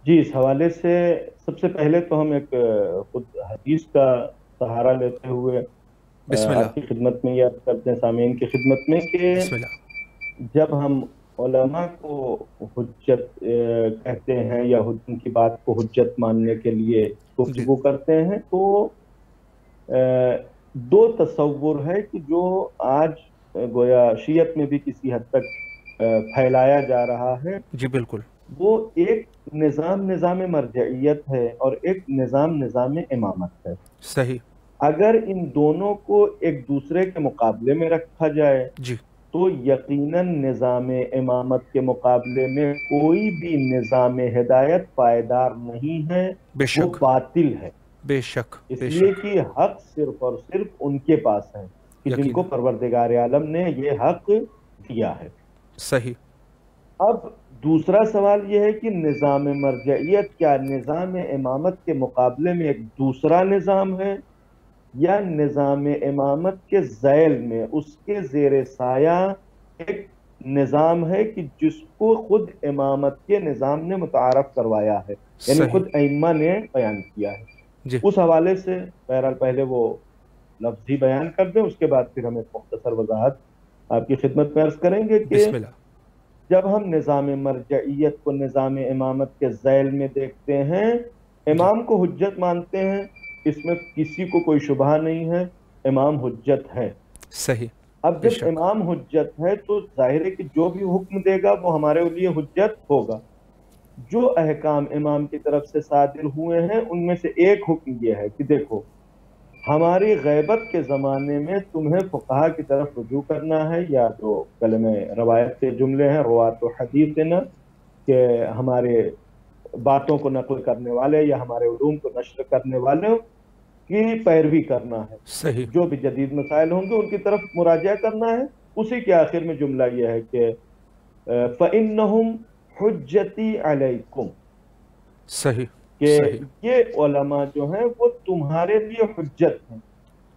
جی، اس حوالے سے سب سے پہلے تو ہم ایک خود حدیث کا سہارا لیتے ہوئے بسم اللہ. آپ کی خدمت میں یہ عرض کرتے ہیں، سامعین کی خدمت میں، کہ بسم اللہ. جب ہم علماء کو حجت کہتے ہیں یا ان کی بات کو حجت ماننے کے لیے جی. گفتگو کرتے ہیں تو دو تصور ہے کہ جو آج گویا شیعت میں بھی کسی حد تک پھیلایا جا رہا ہے. جی بالکل. وہ ایک نظام مرجعیت ہے اور ایک نظام امامت ہے. صحیح. اگر ان دونوں کو ایک دوسرے کے مقابلے میں رکھا جائے جی. تو یقیناً نظام امامت کے مقابلے میں کوئی بھی نظام ہدایت پائیدار نہیں ہے، بے وہ شک. باطل ہے. بے شک. اس بے لیے شک. کہ حق صرف اور صرف ان کے پاس ہے کہ جن کو یقیناً. پروردگار عالم نے یہ حق دیا ہے. صحیح. اب دوسرا سوال یہ ہے کہ نظام مرجعیت کیا نظام امامت کے مقابلے میں ایک دوسرا نظام ہے، یا نظام امامت کے ذیل میں اس کے زیر سایہ ایک نظام ہے کہ جس کو خود امامت کے نظام نے متعارف کروایا ہے، یعنی صحیح. خود ائمہ نے بیان کیا ہے. جی. اس حوالے سے بہرحال پہلے وہ لفظی بیان کر دیں، اس کے بعد پھر ہم ایک مختصر وضاحت آپ کی خدمت میں عرض کریں گے کہ بسم اللہ. جب ہم نظام مرجعیت کو نظام امامت کے ذیل میں دیکھتے ہیں، جی. امام کو حجت مانتے ہیں، اس میں کسی کو کوئی شبہ نہیں ہے، امام حجت ہے. صحیح. اب بے جب شک. امام حجت ہے تو ظاہر ہے کہ جو بھی حکم دے گا وہ ہمارے لیے حجت ہوگا. جو احکام امام کی طرف سے صادر ہوئے ہیں ان میں سے ایک حکم یہ ہے کہ دیکھو، ہماری غیبت کے زمانے میں تمہیں فقہا کی طرف رجوع کرنا ہے، یا جو کلمہ روایت کے جملے ہیں روات و حدیثنا، کہ ہمارے باتوں کو نقل کرنے والے یا ہمارے علوم کو نشر کرنے والوں کی پیروی کرنا ہے. صحیح. جو بھی جدید مسائل ہوں گے ان کی طرف مراجعہ کرنا ہے. اسی کے آخر میں جملہ یہ ہے کہ فَإِنَّهُمْ حُجَّتِي عَلَيْكُمْ، صحیح. کہ صحیح. یہ علماء جو ہیں وہ تمہارے لیے حجت ہیں.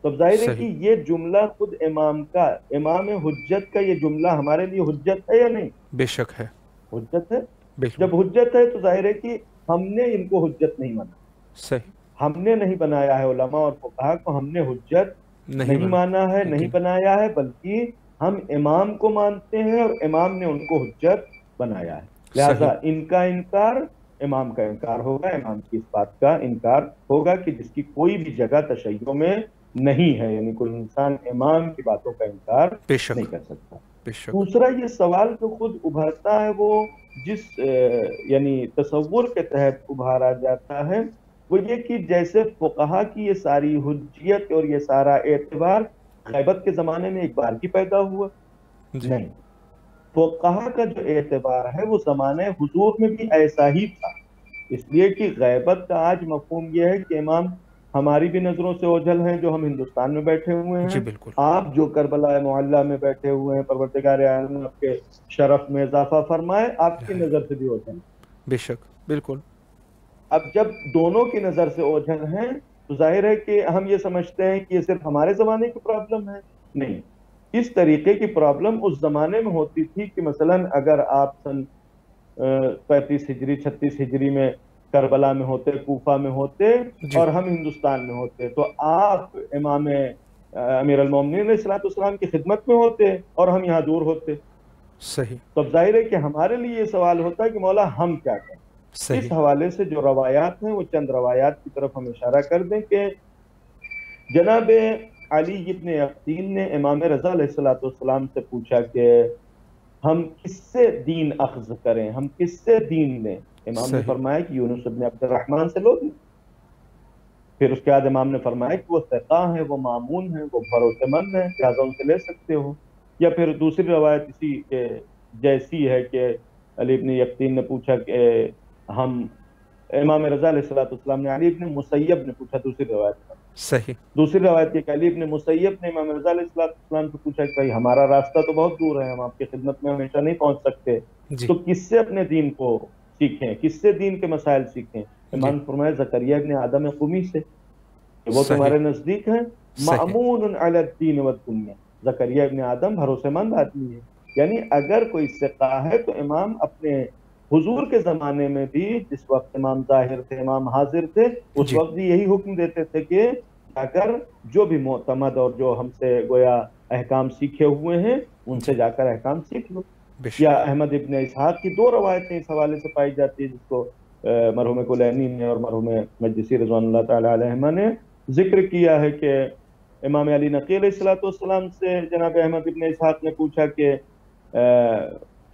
تو ظاہر ہے کہ صحیح. یہ جملہ خود امام حجت کا یہ جملہ ہمارے لیے حجت ہے یا نہیں؟ بے شک ہے. حجت ہے. بالکل. جب حجت ہے تو ظاہر ہے کہ ہم نے ان کو حجت نہیں مانا، صحیح. ہم نے نہیں بنایا ہے علماء اور فقہا کو، ہم نے حجت نہیں مانا ہے، نہیں بنایا ہے، بلکہ ہم امام کو مانتے ہیں اور امام نے ان کو حجت بنایا ہے. لہذا ان کا انکار امام کا انکار ہوگا، امام کی اس بات کا انکار ہوگا کہ جس کی کوئی بھی جگہ تشیع میں نہیں ہے، یعنی کوئی انسان امام کی باتوں کا انکار نہیں کر سکتا۔ دوسرا یہ سوال جو خود ابھرتا ہے وہ جس یعنی تصور کے تحت ابھارا جاتا ہے وہ یہ کہ جیسے فقہا کی یہ ساری حجیت اور یہ سارا اعتبار غیبت کے زمانے میں ایک بار کی پیدا ہوا، نہیں، فقہا کا جو اعتبار ہے وہ زمانہ حضور میں بھی ایسا ہی تھا، اس لیے کہ غیبت کا آج مفہوم یہ ہے کہ امام ہماری بھی نظروں سے اوجھل ہیں جو ہم ہندوستان میں بیٹھے ہوئے ہیں، آپ جو کربلا معلیٰ میں بیٹھے ہوئے ہیں، پروردگار عالم آپ کے شرف میں اضافہ فرمائے، آپ کی نظر سے بھی اوجھل ہیں۔ بے شک، بالکل۔ اب جب دونوں کی نظر سے اوجھل ہیں تو ظاہر ہے کہ ہم یہ سمجھتے ہیں کہ یہ صرف ہمارے زمانے کی پرابلم ہے، نہیں، اس طریقے کی پرابلم اس زمانے میں ہوتی تھی کہ مثلا اگر آپ سن 35 ہجری 36 ہجری میں کربلا میں ہوتے، کوفہ میں ہوتے اور ہم ہندوستان میں ہوتے تو آپ امام امیر المومنین علیہ السلام کی خدمت میں ہوتے اور ہم یہاں دور ہوتے، صحیح، تو اب ظاہر ہے کہ ہمارے لیے یہ سوال ہوتا ہے کہ مولا ہم کیا کریں۔ اس حوالے سے جو روایات ہیں وہ چند روایات کی طرف ہم اشارہ کر دیں کہ جناب علی ابن یقطین نے امام رضا علیہ السلام سے پوچھا کہ ہم کس سے دین اخذ کریں، ہم کس سے دین لیں؟ امام نے فرمایا کہ یونس ابن عبد الرحمن سے لو۔ پھر اس کے بعد امام نے فرمایا کہ وہ ثقہ ہیں، وہ مامون ہیں، وہ بھروسے مند ہیں، لہٰذا ان سے لے سکتے ہو۔ یا پھر دوسری روایت اسی جیسی ہے کہ علی ابن یقطین نے پوچھا کہ ہم امام رضا علیہ السلام نے علی ابن مسیب نے پوچھا، دوسری روایت میں صحیح، دوسری روایت یہ کہ علی ابن مسیب نے امام رضا علیہ السلام سے پوچھا کہ بھائی ہمارا راستہ تو بہت دور ہے، ہم آپ کی خدمت میں ہمیشہ نہیں پہنچ سکتے، تو کس سے اپنے دین کو سیکھیں، کس سے دین کے مسائل سیکھیں؟ امام نے فرمایا زکریا ابن آدم قمی سے، وہ تمہارے نزدیک ہیں، مأمون علی الدین والدنیا، زکریا ابن آدم بھروسے مند آدمی ہے، یعنی اگر کوئی ثقہ ہے تو امام اپنے حضور کے زمانے میں بھی جس وقت امام ظاہر تھے، امام حاضر تھے، اس وقت بھی یہی حکم دیتے تھے کہ جا کر جو بھی معتمد اور جو ہم سے گویا احکام سیکھے ہوئے ہیں ان سے جا کر احکام سیکھ لو۔ یا احمد ابن اسحاق کی دو روایتیں اس حوالے سے پائی جاتی ہے جس کو مرحوم کلینی نے اور مرحوم مجلسی رضوان اللہ تعالی علیہما نے ذکر کیا ہے کہ امام علی نقی علیہ السلام سے جناب احمد ابن اسحاق نے پوچھا کہ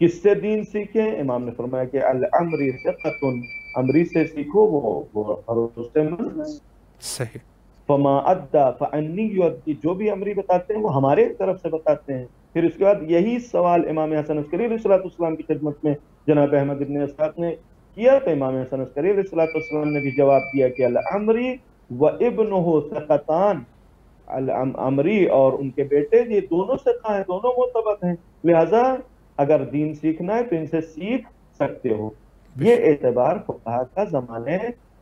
کس سے دین سیکھیں؟ امام نے فرمایا کہ العمری ثقۃ، عمری سے سیکھو، وہ بھروسے مند ہے۔ صحیح، فما ادا فانی یؤدی، جو بھی عمری بتاتے ہیں وہ ہمارے طرف سے بتاتے ہیں۔ پھر اس کے بعد یہی سوال امام حسن عسکری علیہ السلام کی خدمت میں جناب احمد ابن اسحاق نے کیا تو امام حسن عسکری علیہ السلام نے بھی جواب دیا کہ العمری و ابنہ ثقتان، العمری اور ان کے بیٹے یہ دونوں ثقہ ہیں، دونوں معتبر ہیں، لہذا اگر دین سیکھنا ہے تو ان سے سیکھ سکتے ہو۔ یہ اعتبار فقہا کا زمانے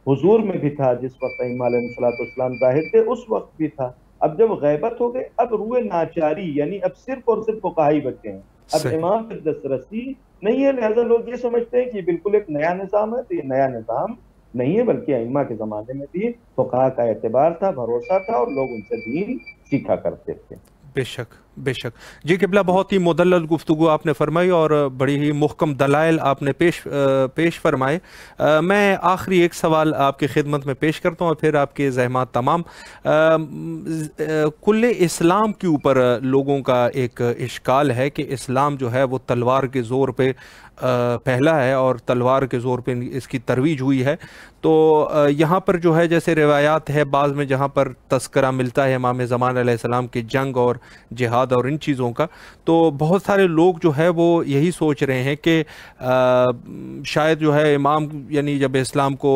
حضور میں بھی تھا، جس وقت ائمہ علیہ السلام ظاہر تھے اس وقت بھی تھا۔ اب جب غیبت ہو گئی اب روئے ناچاری، یعنی اب صرف اور صرف فقہا ہی بچے ہیں، اب امام پہ دسترسی نہیں ہے، لہذا لوگ یہ سمجھتے ہیں کہ بالکل ایک نیا نظام ہے، تو یہ نیا نظام نہیں ہے، بلکہ ائمہ کے زمانے میں بھی فقہا کا اعتبار تھا، بھروسہ تھا، اور لوگ ان سے دین سیکھا کرتے تھے۔ بے شک، بے شک جی قبلہ، بہت ہی مدلل گفتگو آپ نے فرمائی اور بڑی ہی محکم دلائل آپ نے پیش فرمائے۔ میں آخری ایک سوال آپ کی خدمت میں پیش کرتا ہوں اور پھر آپ کے زحمات تمام۔ کل اسلام کے اوپر لوگوں کا ایک اشکال ہے کہ اسلام جو ہے وہ تلوار کے زور پہ پھیلا ہے اور تلوار کے زور پہ اس کی ترویج ہوئی ہے، تو یہاں پر جو ہے جیسے روایات ہے بعض میں جہاں پر تذکرہ ملتا ہے امام زمان علیہ السلام کی جنگ اور جہاد اور ان چیزوں کا، تو بہت سارے لوگ جو ہے وہ یہی سوچ رہے ہیں کہ شاید جو ہے امام یعنی جب اسلام کو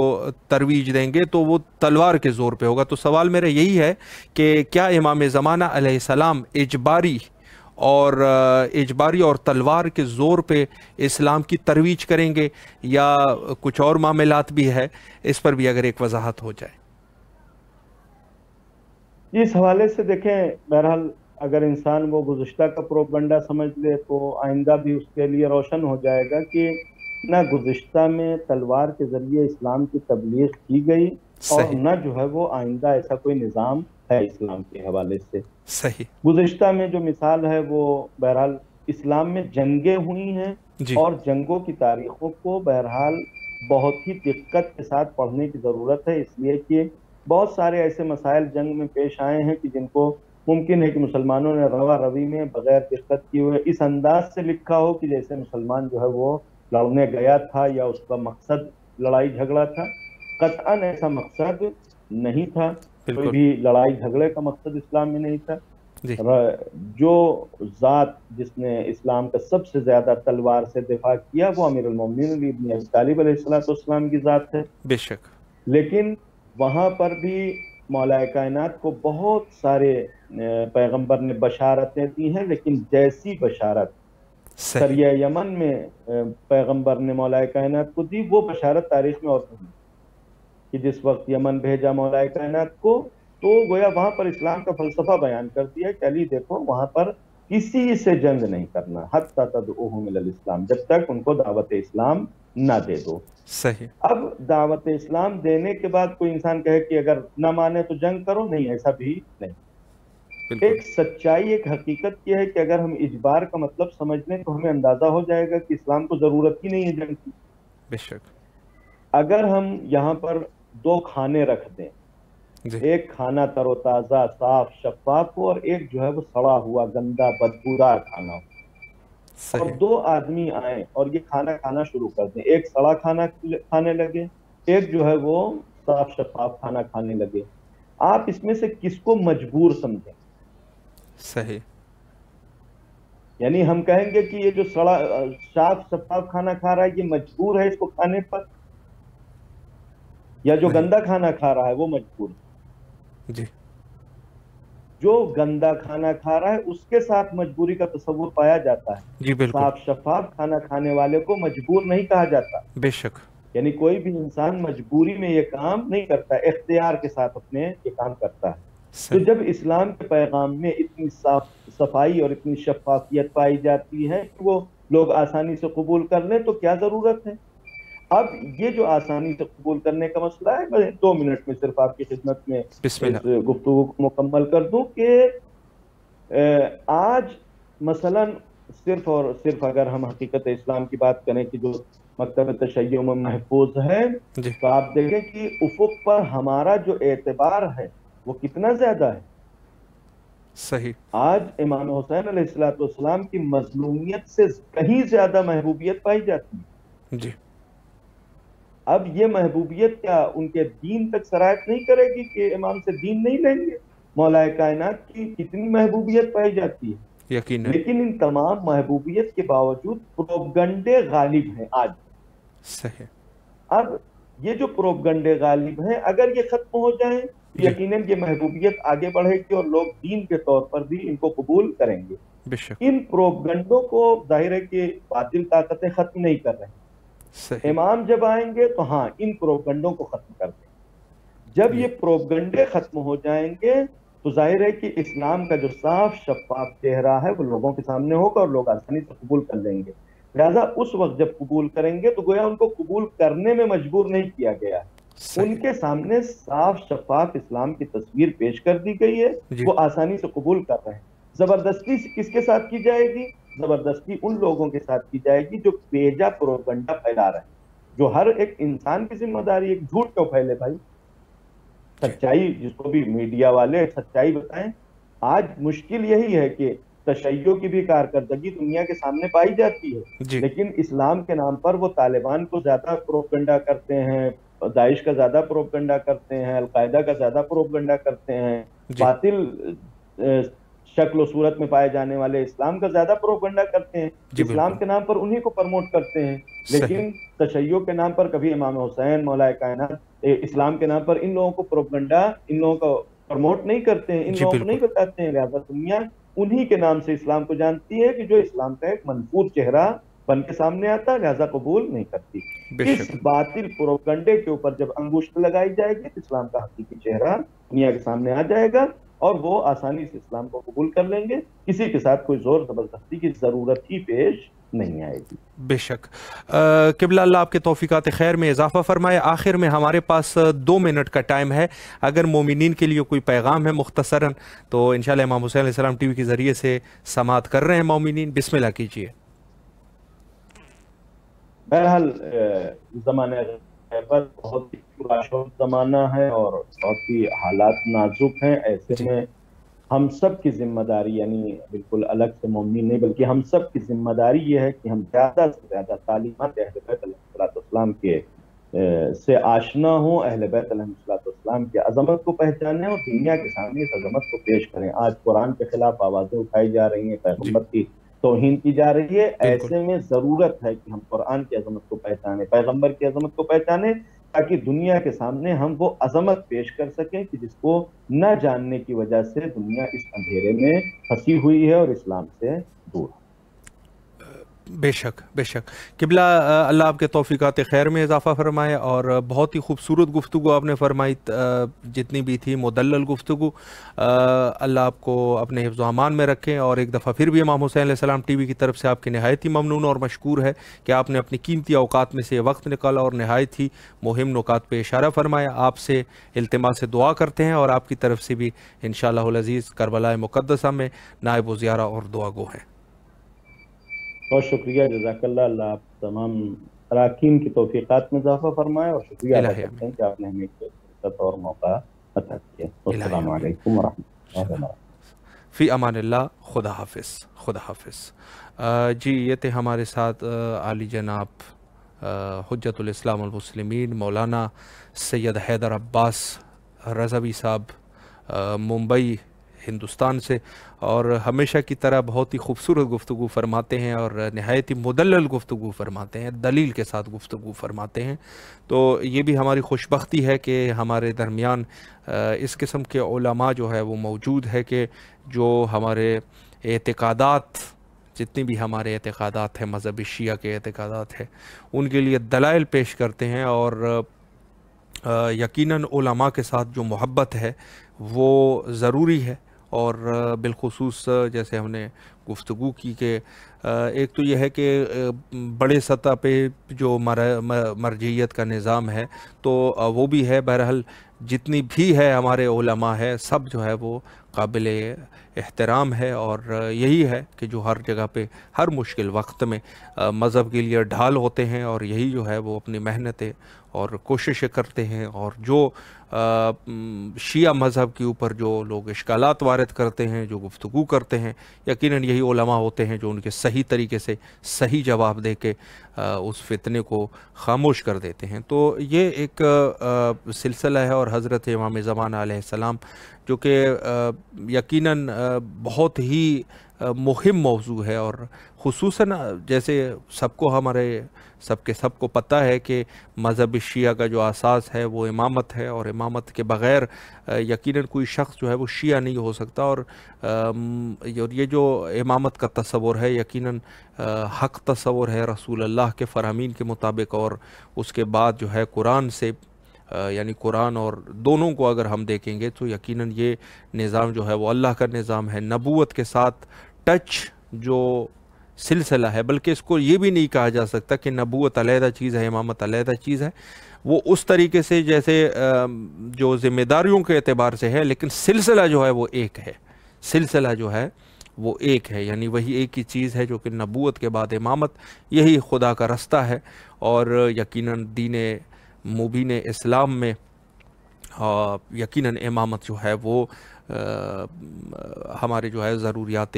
ترویج دیں گے تو وہ تلوار کے زور پہ ہوگا۔ تو سوال میرا یہی ہے کہ کیا امام زمانہ علیہ السلام اجباری اور تلوار کے زور پہ اسلام کی ترویج کریں گے یا کچھ اور معاملات بھی ہے؟ اس پر بھی اگر ایک وضاحت ہو جائے۔ اس حوالے سے دیکھیں، بہرحال اگر انسان وہ گزشتہ کا پروپگنڈا سمجھ لے تو آئندہ بھی اس کے لیے روشن ہو جائے گا کہ نہ گزشتہ میں تلوار کے ذریعے اسلام کی تبلیغ کی گئی اور نہ جو ہے وہ آئندہ ایسا کوئی نظام ہے اسلام کے حوالے سے۔ صحیح، گزشتہ میں جو مثال ہے وہ بہرحال اسلام میں جنگیں ہوئی ہیں جی اور جنگوں کی تاریخوں کو بہرحال بہت ہی دقت کے ساتھ پڑھنے کی ضرورت ہے، اس لیے کہ بہت سارے ایسے مسائل جنگ میں پیش آئے ہیں کہ جن کو ممکن ہے کہ مسلمانوں نے روا روی میں بغیر دقت کیے ہوئے اس انداز سے لکھا ہو کہ جیسے مسلمان جو ہے وہ لڑنے گیا تھا یا اس کا مقصد لڑائی جھگڑا تھا۔ قطعاً ایسا مقصد نہیں تھا، کوئی بالکل بھی لڑائی جھگڑے کا مقصد اسلام میں نہیں تھا۔ جی جو ذات جس نے اسلام کا سب سے زیادہ تلوار سے دفاع کیا وہ امیر المومنین علی ابن ابی طالب علیہ السلام کی ذات ہے، بے شک لیکن وہاں پر بھی مولا کائنات کو بہت سارے پیغمبر نے بشارتیں دی ہیں، لیکن جیسی بشارت صحیح سریہ یمن میں پیغمبر نے مولا کائنات کو دی وہ بشارت تاریخ میں اور نہیں، کہ جس وقت یمن بھیجا مولا کائنات کو تو گویا وہاں پر اسلام کا فلسفہ بیان کر دیا کہ علی دیکھو وہاں پر کسی سے جنگ نہیں کرنا، حتی تدعوہم الی الاسلام، جب تک ان کو دعوت اسلام نہ دے دو۔ صحیح اب دعوت اسلام دینے کے بعد کوئی انسان کہے کہ اگر نہ مانے تو جنگ کرو، نہیں، ایسا بھی نہیں۔ بالکل ایک سچائی، ایک حقیقت یہ ہے کہ اگر ہم اجبار کا مطلب سمجھ لیں تو ہمیں اندازہ ہو جائے گا کہ اسلام کو ضرورت ہی نہیں ہے جنگ کی۔ بے شک اگر ہم یہاں پر دو کھانے رکھ دیں، جی ایک کھانا تر و تازہ صاف شفاف ہو اور ایک جو ہے وہ سڑا ہوا گندا بدبودار کھانا ہو، اور صحیح دو آدمی آئیں اور یہ کھانا کھانا شروع کر دیں، ایک سڑا کھانا کھانے لگے، ایک جو ہے وہ صاف شفاف کھانا کھانے لگے، آپ اس میں سے کس کو مجبور سمجھیں؟ صحیح یعنی ہم کہیں گے کہ یہ جو سڑا صاف شفاف کھانا کھا رہا ہے یہ مجبور ہے اس کو کھانے پر، یا جو نہیں گندا کھانا کھا رہا ہے وہ مجبور ہے؟ جی جو گندا کھانا کھا رہا ہے اس کے ساتھ مجبوری کا تصور پایا جاتا ہے، جی بالکل صاف شفاف کھانا کھانے والے کو مجبور نہیں کہا جاتا۔ بے شک یعنی کوئی بھی انسان مجبوری میں یہ کام نہیں کرتا، اختیار کے ساتھ اپنے یہ کام کرتا ہے۔ تو صحیح جب اسلام کے پیغام میں اتنی صفائی اور اتنی شفافیت پائی جاتی ہے کہ وہ لوگ آسانی سے قبول کر لیں تو کیا ضرورت ہے؟ اب یہ جو آسانی سے قبول کرنے کا مسئلہ ہے، میں 2 منٹ میں صرف آپ کی خدمت میں بسم اس اللہ گفتگو کو مکمل کر دوں کہ آج مثلا صرف اور صرف اگر ہم حقیقت اسلام کی بات کریں کہ جو مکتب تشیع میں محفوظ ہے جی تو آپ دیکھیں کہ افق پر ہمارا جو اعتبار ہے وہ کتنا زیادہ ہے۔ صحیح آج امام حسین علیہ السلام کی مظلومیت سے کہیں زیادہ محبوبیت پائی جاتی ہے۔ جی اب یہ محبوبیت کیا ان کے دین تک سرایت نہیں کرے گی کہ امام سے دین نہیں لیں گے؟ مولا کائنات کی کتنی محبوبیت پائی جاتی ہے، یقیناً لیکن ان تمام محبوبیت کے باوجود پروپگنڈے غالب ہیں آج۔ صحیح اب یہ جو پروپگنڈے غالب ہیں اگر یہ ختم ہو جائیں تو جی یقیناً یہ محبوبیت آگے بڑھے گی اور لوگ دین کے طور پر بھی ان کو قبول کریں گے۔ بے شک ان پروپگنڈوں کو ظاہر ہے کہ باطل طاقتیں ختم نہیں کر رہے ہیں۔ صحیح امام جب آئیں گے تو ہاں ان پروپگنڈوں کو ختم کر دیں گے۔ جب یہ پروپگنڈے ختم ہو جائیں گے تو ظاہر ہے کہ اسلام کا جو صاف شفاف چہرہ ہے وہ لوگوں کے سامنے ہوگا اور لوگ آسانی سے قبول کر لیں گے۔ لہذا اس وقت جب قبول کریں گے تو گویا ان کو قبول کرنے میں مجبور نہیں کیا گیا ہے، ان صحیح کے سامنے صاف شفاف اسلام کی تصویر پیش کر دی گئی ہے، جی وہ آسانی سے قبول کر رہے ہیں۔ زبردستی کس کے ساتھ کی جائے گی؟ زبردستی ان لوگوں کے ساتھ کی جائے گی جو بیجا پروپگنڈا پھیلا رہے ہیں، جو ہر ایک انسان کی ذمہ داری ایک جھوٹ کیوں پھیلے بھائی، سچائی جس کو بھی میڈیا والے سچائی بتائیں۔ آج مشکل یہی ہے کہ تشیع کی بھی کارکردگی دنیا کے سامنے پائی جاتی ہے، جی لیکن اسلام کے نام پر وہ طالبان کو زیادہ پروپگنڈا کرتے ہیں، داعش کا زیادہ پروپگنڈا کرتے ہیں، القاعدہ کا زیادہ پروپگنڈا کرتے ہیں، جی باطل شکل و صورت میں پائے جانے والے اسلام کا زیادہ پروپگنڈا کرتے ہیں، جی اسلام بالکل کے نام پر انہی کو پرموٹ کرتے ہیں، صحیح لیکن تشیع کے نام پر کبھی امام حسین، مولا کائنات، اسلام کے نام پر ان لوگوں کو پروپگنڈا، ان لوگوں کو پرموٹ نہیں کرتے ہیں، ان جی لوگوں کو بالکل نہیں بتاتے ہیں۔ لہذا دنیا انہی کے نام سے اسلام کو جانتی ہے کہ جو اسلام کا ایک منفور چہرہ بن کے سامنے آتا ہے، لہذا قبول نہیں کرتی۔ بے اس شک باطل پروپگنڈے کے اوپر جب انگشت لگائی جائے گی تو اسلام کا حقیقی چہرہ دنیا کے سامنے آ جائے گا اور وہ آسانی سے اسلام کو قبول کر لیں گے. کسی کے ساتھ کوئی زور زبردستی کی ضرورت ہی پیش نہیں آئے گی. بے شک. قبلہ اللہ آپ کے توفیقات خیر میں اضافہ فرمائے. آخر میں ہمارے پاس 2 منٹ کا ٹائم ہے، اگر مومنین کے لیے کوئی پیغام ہے مختصراً تو انشاءاللہ امام حسین علیہ السلام ٹی وی کے ذریعے سے سماعت کر رہے ہیں مومنین، بسم اللہ کیجیے. بہرحال زمانہ غیبت بہت ہی پراشور زمانہ ہے اور بہت ہی حالات نازک ہیں. ایسے میں ہم سب کی ذمہ داری، یعنی بالکل الگ سے مومنین نہیں بلکہ ہم سب کی ذمہ داری یہ ہے کہ ہم زیادہ سے زیادہ تعلیمات اہل بیت علیہ السلام کے سے آشنا ہوں، اہل بیت علیہ السلام کی عظمت کو پہچانیں اور دنیا کے سامنے اس عظمت کو پیش کریں. آج قرآن کے خلاف آوازیں اٹھائی جا رہی ہیں، پیغمبر کی توہین کی جا رہی ہے. ایسے میں ضرورت ہے کہ ہم قرآن کی عظمت کو پہچانیں، پیغمبر کی عظمت کو پہچانیں، تاکہ دنیا کے سامنے ہم وہ عظمت پیش کر سکیں کہ جس کو نہ جاننے کی وجہ سے دنیا اس اندھیرے میں پھنسی ہوئی ہے اور اسلام سے دور ہے. بے شک بے شک. قبلہ اللہ آپ کے توفیقات خیر میں اضافہ فرمائے. اور بہت ہی خوبصورت گفتگو آپ نے فرمائی، جتنی بھی تھی مدلل گفتگو. اللہ آپ کو اپنے حفظ و امان میں رکھیں. اور ایک دفعہ پھر بھی امام حسین علیہ السلام ٹی وی کی طرف سے آپ کی نہایت ہی ممنون اور مشکور ہے کہ آپ نے اپنی قیمتی اوقات میں سے وقت نکالا اور نہایت ہی مہم نکات پہ اشارہ فرمایا. آپ سے التماس دعا کرتے ہیں اور آپ کی طرف سے بھی انشاءاللہ العزیز کربلا مقدسہ میں نائب و زیارہ اور دعا گو ہیں. بہت شکریہ، جزاک اللہ. اللہ آپ تمام اراکین کی توفیقات میں اضافہ فرمائے اور شکریہ ادا کرتے ہیں کہ آپ نے ہمیں فرصت اور موقع عطا کیا. السلام علیکم ورحمۃ اللہ وبرکاتہ. فی امان اللہ. خدا حافظ. خدا حافظ. جی یہ تھے ہمارے ساتھ عالی جناب حجت الاسلام المسلمین مولانا سید حیدر عباس رضوی صاحب ممبئی ہندوستان سے، اور ہمیشہ کی طرح بہت ہی خوبصورت گفتگو فرماتے ہیں اور نہایت ہی مدلل گفتگو فرماتے ہیں، دلیل کے ساتھ گفتگو فرماتے ہیں. تو یہ بھی ہماری خوش بختی ہے کہ ہمارے درمیان اس قسم کے علماء جو ہے وہ موجود ہے کہ جو ہمارے اعتقادات، جتنی بھی ہمارے اعتقادات ہیں، مذہب شیعہ کے اعتقادات ہیں، ان کے لیے دلائل پیش کرتے ہیں. اور یقیناً علماء کے ساتھ جو محبت ہے وہ ضروری ہے. اور بالخصوص جیسے ہم نے گفتگو کی کہ ایک تو یہ ہے کہ بڑے سطح پہ جو مرجعیت کا نظام ہے تو وہ بھی ہے. بہرحال جتنی بھی ہے ہمارے علماء ہے سب جو ہے وہ قابل احترام ہے. اور یہی ہے کہ جو ہر جگہ پہ ہر مشکل وقت میں مذہب کے لیے ڈھال ہوتے ہیں، اور یہی جو ہے وہ اپنی محنتیں اور کوششیں کرتے ہیں. اور جو شیعہ مذہب کے اوپر جو لوگ اشکالات وارد کرتے ہیں، جو گفتگو کرتے ہیں، یقیناً یہی علماء ہوتے ہیں جو ان کے صحیح طریقے سے صحیح جواب دے کے اس فتنے کو خاموش کر دیتے ہیں. تو یہ ایک سلسلہ ہے. اور حضرت امام زمانہ علیہ السلام جو کہ یقیناً بہت ہی مہم موضوع ہے، اور خصوصاً جیسے سب کو سب کو پتہ ہے کہ مذہب شیعہ کا جو اساس ہے وہ امامت ہے، اور امامت کے بغیر یقیناً کوئی شخص جو ہے وہ شیعہ نہیں ہو سکتا. اور یہ جو امامت کا تصور ہے یقیناً حق تصور ہے رسول اللہ کے فرامین کے مطابق. اور اس کے بعد جو ہے قرآن سے، یعنی قرآن اور دونوں کو اگر ہم دیکھیں گے تو یقیناً یہ نظام جو ہے وہ اللہ کا نظام ہے. نبوت کے ساتھ ٹچ جو سلسلہ ہے، بلکہ اس کو یہ بھی نہیں کہا جا سکتا کہ نبوت علیحدہ چیز ہے، امامت علیحدہ چیز ہے. وہ اس طریقے سے جیسے جو ذمہ داریوں کے اعتبار سے ہے، لیکن سلسلہ جو ہے وہ ایک ہے. سلسلہ جو ہے وہ ایک ہے، یعنی وہی ایک ہی چیز ہے جو کہ نبوت کے بعد امامت، یہی خدا کا رستہ ہے. اور یقیناً دین مبین اسلام میں یقیناً امامت جو ہے وہ ہمارے جو ہے ضروریات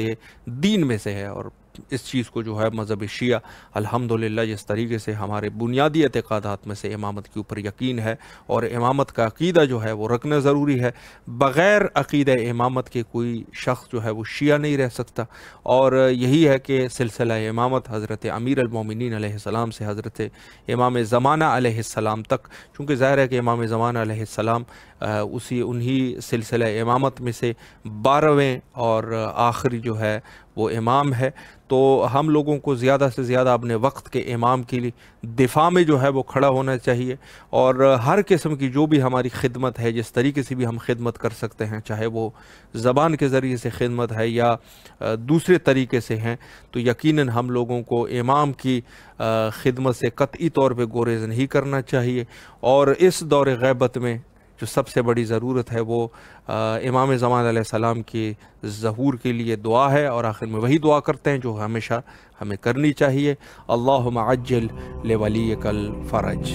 دین میں سے ہے. اور اس چیز کو جو ہے مذہب شیعہ الحمدللہ جس طریقے سے ہمارے بنیادی اعتقادات میں سے امامت کے اوپر یقین ہے، اور امامت کا عقیدہ جو ہے وہ رکھنا ضروری ہے. بغیر عقیدہ امامت کے کوئی شخص جو ہے وہ شیعہ نہیں رہ سکتا. اور یہی ہے کہ سلسلہ امامت حضرت امیر المومنین علیہ السلام سے حضرت امام زمانہ علیہ السلام تک، چونکہ ظاہر ہے کہ امام زمانہ علیہ السلام انہی سلسلہ امامت میں سے 12ویں اور آخری جو ہے وہ امام ہے، تو ہم لوگوں کو زیادہ سے زیادہ اپنے وقت کے امام کے لیے دفاع میں جو ہے وہ کھڑا ہونا چاہیے، اور ہر قسم کی جو بھی ہماری خدمت ہے، جس طریقے سے بھی ہم خدمت کر سکتے ہیں، چاہے وہ زبان کے ذریعے سے خدمت ہے یا دوسرے طریقے سے ہیں، تو یقیناً ہم لوگوں کو امام کی خدمت سے قطعی طور پہ گریز نہیں کرنا چاہیے۔ اور اس دور غیبت میں جو سب سے بڑی ضرورت ہے وہ امام زمان علیہ السلام کی ظہور کے لیے دعا ہے، اور آخر میں وہی دعا کرتے ہیں جو ہمیشہ ہمیں کرنی چاہیے، اللہم عجل لولیک الفرج۔